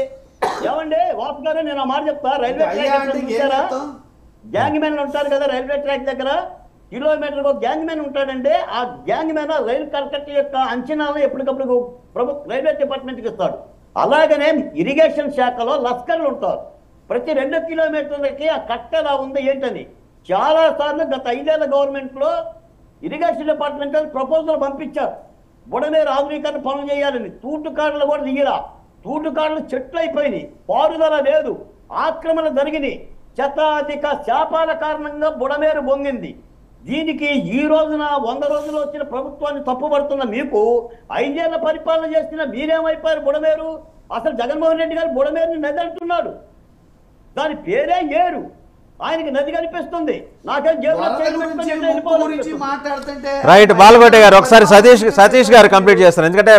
E: ఏమండి వాసు గారు, నేను ఆ మాట చెప్తా. రైల్వే ట్రాక్ గ్యాంగ్ మ్యాన్ ఉంటారు కదా, రైల్వే ట్రాక్ దగ్గర కిలోమీటర్ ఒక గ్యాంగ్ మ్యాన్ ఉంటాడండి. ఆ గ్యాంగ్ మ్యాన్ రైలు కల్కట్ట యొక్క అంచనాలను ఎప్పటికప్పుడు రైల్వే డిపార్ట్మెంట్కి ఇస్తాడు. అలాగనే ఇరిగేషన్ శాఖలో లస్కర్లు ఉంటారు. ప్రతి 2 కిలోమీటర్లకి ఆ కట్ట ఎలా ఉంది ఏంటని చాలా సార్లు గత 5 ఏళ్ల గవర్నమెంట్లో ఇరిగేషన్ డిపార్ట్మెంట్ ప్రపోజల్ పంపించారు. బుడమేరు ఆధునీకరణ పనులు చేయాలని. తూటుకాడలు కూడా దిగిరా. తూటుకాడలు చెట్లు అయిపోయినాయి, పారుదల లేదు, ఆక్రమణ జరిగినాయి. శతాధిక శాపాల కారణంగా బుడమేరు బొంగింది. దీనికి ఈ రోజున 100 రోజులు వచ్చిన ప్రభుత్వాన్ని తప్పుపడుతున్న మీకు 5 ఏళ్ల పరిపాలన చేసిన మీరేమైపోయారు? బుడమేరు అసలు జగన్మోహన్ రెడ్డి గారు బుడమేరుని నది అంటున్నాడు. దాని పేరే ఏరు. ఆయనకి నది కనిపిస్తుంది.
A: రైట్. బాలకోటే గారు, ఒకసారి సతీష్ గారు కంప్లీట్ చేస్తారు, ఎందుకంటే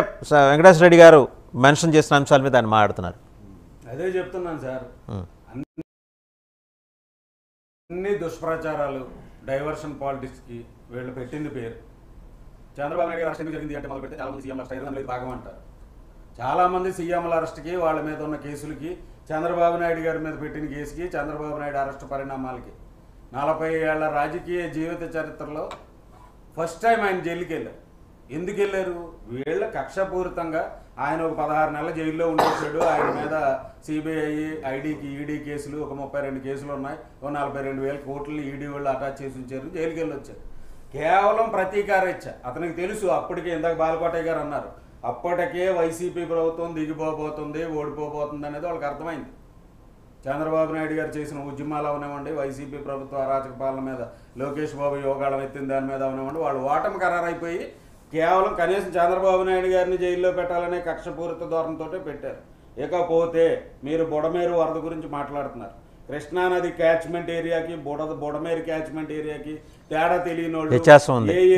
A: వెంకటేశ్వర రెడ్డి గారు మెన్షన్ చేసిన అంశాల మీద ఆయన మాట్లాడుతున్నారు.
B: అదే చెప్తున్నాను సార్, అన్ని దుష్ప్రచారాలు, డైవర్షన్ పాలిటిక్స్కి వీళ్ళు పెట్టింది పేరు. చంద్రబాబు నాయుడు గారు అరెస్ట్ ఎందుకు జరిగింది అంటే మొదలు పెడితే చాలామంది సీఎం అరెస్ట్ అయ్యారు భాగం అంటారు. చాలామంది సీఎంల అరెస్ట్కి వాళ్ళ మీద ఉన్న కేసులకి చంద్రబాబు నాయుడు గారి మీద పెట్టిన కేసుకి చంద్రబాబు నాయుడు అరెస్ట్ పరిణామాలకి 40 ఏళ్ల రాజకీయ జీవిత చరిత్రలో ఫస్ట్ టైం ఆయన జైలుకి వెళ్ళారు. ఎందుకు వెళ్ళారు? వీళ్ళ కక్షపూరితంగా ఆయన ఒక 16 నెలల జైల్లో ఉండేసాడు. ఆయన మీద సిబిఐ ఐడికి ఈడీ కేసులు ఒక 32 కేసులు ఉన్నాయి. ఒక 42,000 కోట్లు ఈడీ వాళ్ళు అటాచ్ చేసి ఉంచారు. జైలుకి వెళ్ళి వచ్చారు. కేవలం ప్రతీకారేచ్ఛ. అతనికి తెలుసు అప్పటికే, ఇందాక బాలకోటయ్య గారు అన్నారు, అప్పటికే వైసీపీ ప్రభుత్వం దిగిపోబోతుంది, ఓడిపోబోతుంది అనేది వాళ్ళకి అర్థమైంది. చంద్రబాబు నాయుడు గారు చేసిన ఉద్యమాలు అవనివ్వండి, వైసీపీ ప్రభుత్వ అరాచక పాలన మీద లోకేష్ బాబు యోగాళం ఎత్తిన దాని మీద అవనివ్వండి, వాళ్ళు ఓటమి ఖరారైపోయి కేవలం కనీసం చంద్రబాబు నాయుడు గారిని జైల్లో పెట్టాలనే కక్షపూరిత ధోరణితో పెట్టారు. ఇకపోతే మీరు బుడమేరు వరద గురించి మాట్లాడుతున్నారు. కృష్ణానది క్యాచ్మెంట్ ఏరియాకి బుడమేరు క్యాచ్మెంట్ ఏరియాకి తేడా తెలియని వాళ్ళు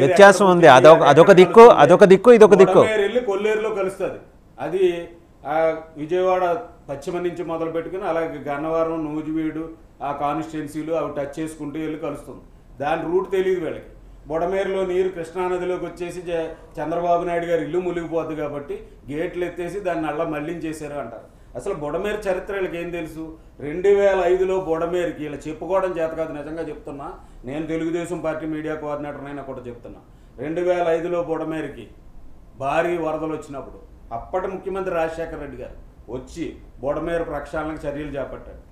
A: వ్యత్యాసం ఉంది. అదొక దిక్కు ఇదొక దిక్కు.
B: వెళ్ళి కొల్లేరులో కలుస్తుంది. అది విజయవాడ పశ్చిమ నుంచి మొదలు పెట్టుకుని అలాగే గన్నవరం, నూజివీడు ఆ కాన్స్టిట్యున్సీలు అవి టచ్ చేసుకుంటూ వెళ్ళి కలుస్తుంది. దాని రూట్ తెలియదు వీళ్ళకి. బుడమేరులో నీరు కృష్ణానదిలోకి వచ్చేసి చంద్రబాబు నాయుడు గారు ఇల్లు మునిగిపోద్ది కాబట్టి గేట్లు ఎత్తేసి దాన్ని అలా మళ్లించేశారు అంటారు. అసలు బుడమేరు చరిత్ర వీళ్ళకి ఏం తెలుసు? 2005లో బుడమేరుకి ఇలా చెప్పుకోవడం చేత కాదు, నిజంగా చెప్తున్నా. నేను తెలుగుదేశం పార్టీ మీడియా కోఆర్డినేటర్ అయినా కూడా చెప్తున్నా. 2005లో బుడమేరుకి భారీ వరదలు వచ్చినప్పుడు అప్పటి ముఖ్యమంత్రి రాజశేఖర రెడ్డి గారు వచ్చి బుడమేరు ప్రక్షాళనకు చర్యలు చేపట్టాడు.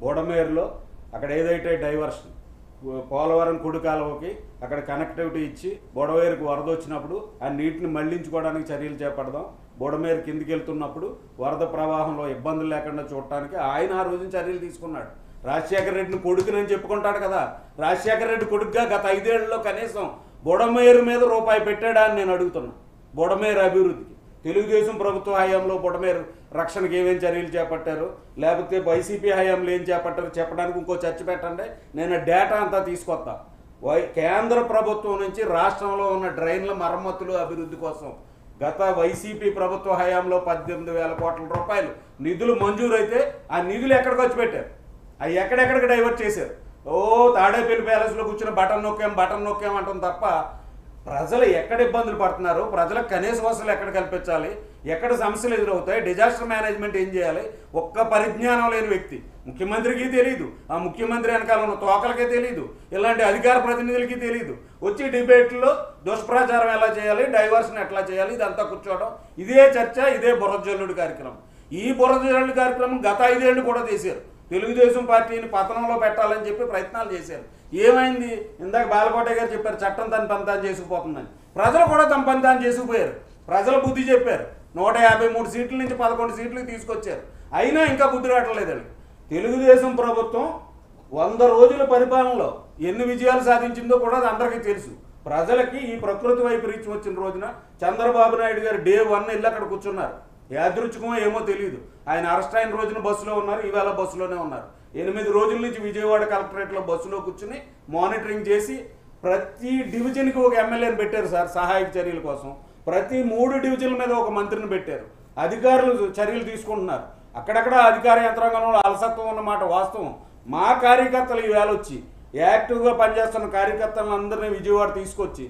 B: బుడమేరులో అక్కడ ఏదైతే డైవర్షన్ పోలవరం కుడి కాలువకి అక్కడ కనెక్టివిటీ ఇచ్చి బుడమేరుకు వరద వచ్చినప్పుడు ఆ నీటిని మళ్లించుకోవడానికి చర్యలు చేపడదాం, బుడమేరు కిందికి వెళ్తున్నప్పుడు వరద ప్రవాహంలో ఇబ్బందులు లేకుండా చూడటానికి ఆయన ఆ రోజున చర్యలు తీసుకున్నాడు. రాజశేఖర రెడ్డిని కొడుకునని చెప్పుకుంటాడు కదా. రాజశేఖర రెడ్డి కొడుకుగా గత 5 ఏళ్లలో కనీసం బుడమేరు మీద రూపాయి పెట్టాడా అని నేను అడుగుతున్నా. బుడమేరు అభివృద్ధికి తెలుగుదేశం ప్రభుత్వ హయాంలో బుడమేరు రక్షణకి ఏమేం చర్యలు చేపట్టారు, లేకపోతే వైసీపీ హయాంలో ఏం చేపట్టారు చెప్పడానికి ఇంకో చర్చ పెట్టండి. నేను డేటా అంతా తీసుకొస్తా. కేంద్ర ప్రభుత్వం నుంచి రాష్ట్రంలో ఉన్న డ్రైన్ల మరమ్మతులు అభివృద్ధి కోసం గత వైసీపీ ప్రభుత్వ హయాంలో 18,000 కోట్ల రూపాయలు నిధులు మంజూరైతే ఆ నిధులు ఎక్కడ ఖర్చు పెట్టారు? అవి ఎక్కడెక్కడికి డైవర్ట్ చేశారు? తాడేపల్లి ప్యాలెస్లో కూర్చుని బటన్ నొక్కాం అంటాం తప్ప ప్రజలు ఎక్కడ ఇబ్బందులు పడుతున్నారు, ప్రజలకు కనీస వసతులు ఎక్కడ కల్పించాలి, ఎక్కడ సమస్యలు ఎదురవుతాయి, డిజాస్టర్ మేనేజ్మెంట్ ఏం చేయాలి, ఒక్క పరిజ్ఞానం లేని వ్యక్తి ముఖ్యమంత్రికి తెలియదు, ఆ ముఖ్యమంత్రి వెనకాల ఉన్న తోకలకే తెలియదు, ఇలాంటి అధికార ప్రతినిధులకి తెలియదు. వచ్చి డిబేట్లో దుష్ప్రచారం ఎలా చేయాలి, డైవర్షన్ ఎట్లా చేయాలి, ఇదంతా కూర్చోవడం, ఇదే చర్చ, ఇదే బురదజల్లుడు కార్యక్రమం. ఈ బురదజల్లుడు కార్యక్రమం గత 5 ఏళ్ళు కూడా చేశారు. తెలుగుదేశం పార్టీని పతనంలో పెట్టాలని చెప్పి ప్రయత్నాలు చేశారు. ఏమైంది? ఇందాక బాలకోటయ్య గారు చెప్పారు, చట్టం తన పని తాను చేసుకుపోతుందని. ప్రజలు కూడా తమ పని తాను చేసుకుపోయారు. ప్రజలు బుద్ధి చెప్పారు. 153 సీట్ల నుంచి 11 సీట్లకు తీసుకొచ్చారు. అయినా ఇంకా బుద్ధి రావట్లేదు. తెలుగుదేశం ప్రభుత్వం 100 రోజుల పరిపాలనలో ఎన్ని విజయాలు సాధించిందో కూడా అది అందరికీ తెలుసు. ప్రజలకి ఈ ప్రకృతి వైపరీత్యం వచ్చిన రోజున చంద్రబాబు నాయుడు గారు డే 1 వెళ్ళి అక్కడ కూర్చున్నారు. యాదృచ్ఛికమో ఏమో తెలియదు. ఆయన అరెస్ట్ అయిన రోజున బస్సులో ఉన్నారు, ఈవేళ బస్సులోనే ఉన్నారు. 8 రోజుల నుంచి విజయవాడ కలెక్టరేట్లో బస్సులో కూర్చుని మానిటరింగ్ చేసి ప్రతి డివిజన్కి ఒక ఎమ్మెల్యేని పెట్టారు సార్ సహాయక చర్యల కోసం. ప్రతి 3 డివిజన్ల మీద ఒక మంత్రిని పెట్టారు. అధికారులు చర్యలు తీసుకుంటున్నారు. అక్కడక్కడ అధికార యంత్రాంగంలో అలసత్వం ఉన్నమాట వాస్తవం. మా కార్యకర్తలు ఈవేళ వచ్చి యాక్టివ్గా పనిచేస్తున్న కార్యకర్తలను అందరినీ విజయవాడ తీసుకొచ్చి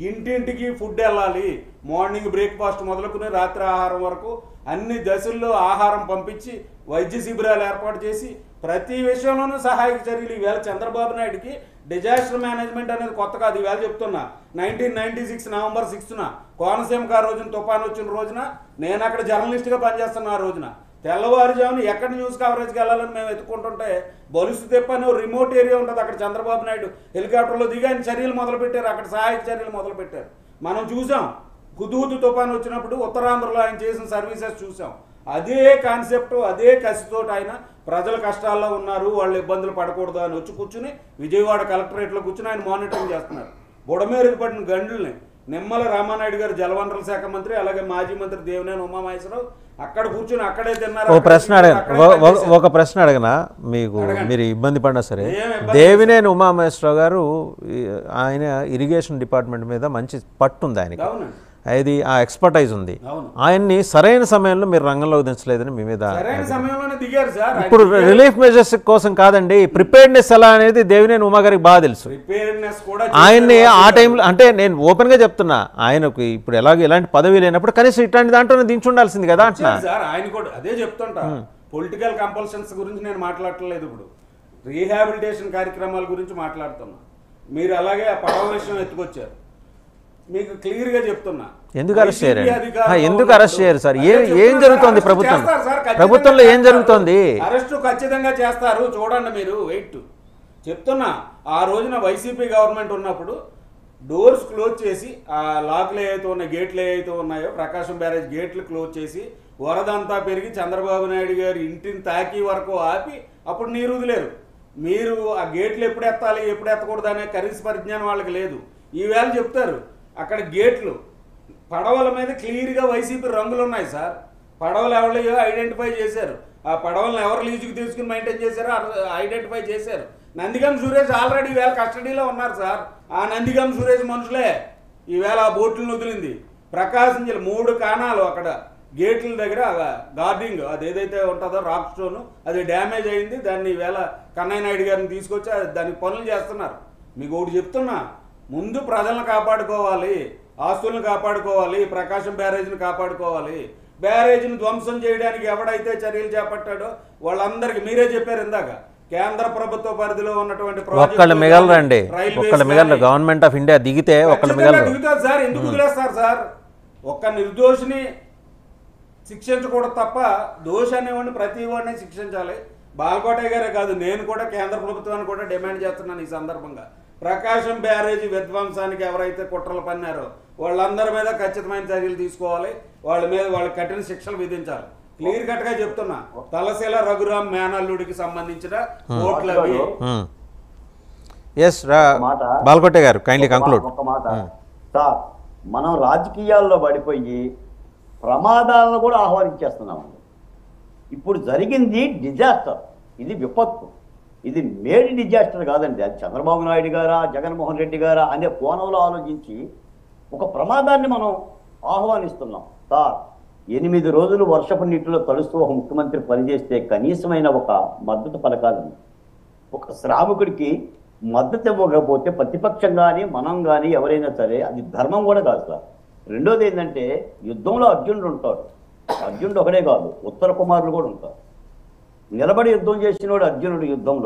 B: ఇంటింటికి ఫుడ్ వెళ్ళాలి, మార్నింగ్ బ్రేక్ఫాస్ట్ మొదలుకుని రాత్రి ఆహారం వరకు అన్ని దశల్లో ఆహారం పంపించి వైద్య శిబిరాలు ఏర్పాటు చేసి ప్రతి విషయంలోనూ సహాయక చర్యలు. ఈవేళ చంద్రబాబు నాయుడికి డిజాస్టర్ మేనేజ్మెంట్ అనేది కొత్త కాదు. ఈవేళ చెప్తున్నా, 1996 నవంబర్ 6న కోనసీమకు ఆ రోజున తుఫాను వచ్చిన రోజున నేను అక్కడ జర్నలిస్ట్గా పనిచేస్తున్నా. ఆ రోజున తెల్లవారుజామున ఎక్కడ న్యూస్ కవరేజ్కి వెళ్ళాలని మేము ఎత్తుకుంటుంటే బొలుసు తెప్పని రిమోట్ ఏరియా ఉంటుంది. అక్కడ చంద్రబాబు నాయుడు హెలికాప్టర్లో దిగి ఆయన చర్యలు మొదలుపెట్టారు. అక్కడ సహాయక చర్యలు మొదలుపెట్టారు. మనం చూసాం హుదూద్ తుఫాను వచ్చినప్పుడు ఉత్తరాంధ్రలో ఆయన చేసిన సర్వీసెస్ చూసాం. అదే కాన్సెప్ట్, అదే కసితో ఆయన ప్రజల కష్టాల్లో ఉన్నారు, వాళ్ళు ఇబ్బందులు పడకూడదు అని వచ్చి కూర్చుని విజయవాడ కలెక్టరేట్లో కూర్చుని ఆయన మానిటరింగ్ చేస్తున్నారు. బుడమేరుకు పడిన గండుల్ని నిమ్మల రామానాయుడు గారు జలవనరుల శాఖ మంత్రి, అలాగే మాజీ మంత్రి దేవినేని ఉమామహేశ్వరరావు అక్కడ కూర్చుని అక్కడే తిన్నారు.
A: ఒక ప్రశ్న అడగనా మీకు, మీరు ఇబ్బంది పడినా సరే. దేవినేని ఉమామహేశ్వరరావు గారు ఆయన ఇరిగేషన్ డిపార్ట్మెంట్ మీద మంచి పట్టు ఉంది ఆయనకి. అది ఆ ఎక్స్పర్టైజ్ ఉంది.
B: అవును.
A: ఆయన్ని సరైన సమయంలో మీరు రంగంలోకి దించలేదని మీ మీద
B: సరైన సమయంలోనే దిగారు సార్.
A: ఇప్పుడు రిలీఫ్ మెజర్స్ కోసం కాదండి, ప్రిపేర్డ్నెస్ ఎలా అనేది దేవినేని ఉమా గారికి బాగా తెలుసు.
B: ప్రిపేర్నెస్ కూడా
A: ఆయన్ని ఆ టైంలో అంటే నేను ఓపెన్గా చెప్తున్నా, ఆయనకు ఇప్పుడు ఎలాంటి పదవి లేనప్పుడు కనీసం ఇట్లాంటి దాంట్లోనే దించి ఉండాల్సింది కదా అంటున్నా
B: సార్. ఆయన కూడా అదే చెప్తుంటా. పొలిటికల్ కంపల్షన్స్ గురించి నేను మాట్లాడట్లేదు, ఇప్పుడు రీహాబిలిటేషన్ కార్యక్రమాల గురించి మాట్లాడుతున్నా. మీరు అలాగే ఆ పడవ విషయం ఎత్తుకొచ్చారు. మీకు క్లియర్ గా చెప్తున్నా,
A: ఎందుకు అరెస్ట్ చేయరు? ఎందుకు అరెస్ట్ చేయరు సార్? ఏం జరుగుతోంది ప్రభుత్వంలో ఏం జరుగుతోంది?
B: అరెస్టు ఖచ్చితంగా చేస్తారు, చూడండి మీరు వెయిట్ చెప్తున్నా. ఆ రోజున వైసీపీ గవర్నమెంట్ ఉన్నప్పుడు డోర్స్ క్లోజ్ చేసి, ఆ లాక్లు ఏవైతే ఉన్నాయి, గేట్లు ఏవైతే ఉన్నాయో, ప్రకాశం బ్యారేజ్ గేట్లు క్లోజ్ చేసి, వరదంతా పెరిగి చంద్రబాబు నాయుడు గారి ఇంటిని తాకి వరకు ఆపి అప్పుడు నీరు వదిలేరు. మీరు ఆ గేట్లు ఎప్పుడు ఎత్తాలి ఎప్పుడు ఎత్తకూడదు అనే కనీస పరిజ్ఞానం వాళ్ళకి లేదు. ఈవేళ చెప్తారు అక్కడ గేట్లు పడవల మీద క్లియర్గా వైసీపీ రంగులు ఉన్నాయి సార్. పడవలు ఎవరో ఐడెంటిఫై చేశారు. ఆ పడవలను ఎవరు లీజుకి తీసుకుని మెయింటైన్ చేశారో ఐడెంటిఫై చేశారు. నందిగం సురేష్ ఆల్రెడీ ఈవేళ కస్టడీలో ఉన్నారు సార్. ఆ నందిగం సురేష్ మనుషులే ఈవేళ ఆ బోట్లను వదిలింది. ప్రకాశం జిల్లా 3 కాణాలు అక్కడ గేట్ల దగ్గర గార్డింగ్ అది ఏదైతే ఉంటుందో రాక్ స్టోన్ అది డ్యామేజ్ అయింది. దాన్ని ఈవేళ కన్నయ్య నాయుడు గారిని తీసుకొచ్చి దానికి పనులు చేస్తున్నారు. మీకు ఒకటి చెప్తున్నా, ముందు ప్రజలను కాపాడుకోవాలి, ఆస్తులను కాపాడుకోవాలి, ప్రకాశం బ్యారేజ్ని కాపాడుకోవాలి. బ్యారేజ్ని ధ్వంసం చేయడానికి ఎవడైతే చర్యలు చేపట్టాడో వాళ్ళందరికీ మీరే చెప్పారు ఇందాక, కేంద్ర ప్రభుత్వ పరిధిలో ఉన్నటువంటి
A: ఒక్కళ్ళు మిగలరండి, ఒక్కళ్ళు మిగలరు. గవర్నమెంట్ ఆఫ్ ఇండియా దిగితే ఒక్కళ్ళు మిగలరు.
B: దిగుతారు సార్. ఎందుకు వదిలేస్తారు సార్? ఒక్క నిర్దోషిని శిక్షించకూడదు తప్ప దోషి అనేవాడిని ప్రతి వాడిని శిక్షించాలి. బాలకోటయ్య గారే కాదు, నేను కూడా కేంద్ర ప్రభుత్వాన్ని కూడా డిమాండ్ చేస్తున్నాను ఈ సందర్భంగా. ప్రకాశం బ్యారేజీ విధ్వంసానికి ఎవరైతే కుట్రలు పన్నారో వాళ్ళందరి మీద ఖచ్చితమైన చర్యలు తీసుకోవాలి. వాళ్ళకి కఠిన శిక్షలు విధించాలి. క్లియర్ కట్ గా చెప్తున్నా. తలశీల రఘురామ్ మేనల్లుడికి సంబంధించిన ఓట్లవి.
A: బాలకోటయ్య గారు కైండ్లీ కంక్లూడ్.
E: ఒక మాట సార్, మనం రాజకీయాల్లో పడిపోయి ప్రమాదాలను కూడా ఆహ్వానించేస్తున్నామండి. ఇప్పుడు జరిగింది డిజాస్టర్, ఇది విపత్తు, ఇది మేడ్ డిజాస్టర్ కాదండి. అది చంద్రబాబు నాయుడు గారా జగన్మోహన్ రెడ్డి గారా అనే కోణంలో ఆలోచించి ఒక ప్రమాదాన్ని మనం ఆహ్వానిస్తున్నాం. సార్, 8 రోజులు వర్షపు నీటిలో తడుస్తూ ఒక ముఖ్యమంత్రి పనిచేస్తే కనీసమైన ఒక మద్దతు పలకాలని, ఒక శ్రామికుడికి మద్దతు ఇవ్వకపోతే ప్రతిపక్షం కానీ మనం కానీ ఎవరైనా సరే అది ధర్మం కూడా కాదు సార్. రెండోది ఏంటంటే, యుద్ధంలో అర్జునుడు ఉంటాడు. అర్జునుడు ఒకడే కాదు, ఉత్తర కుమారులు కూడా ఉంటారు. నిలబడి యుద్ధం చేసినోడు అర్జునుడు యుద్ధంలో.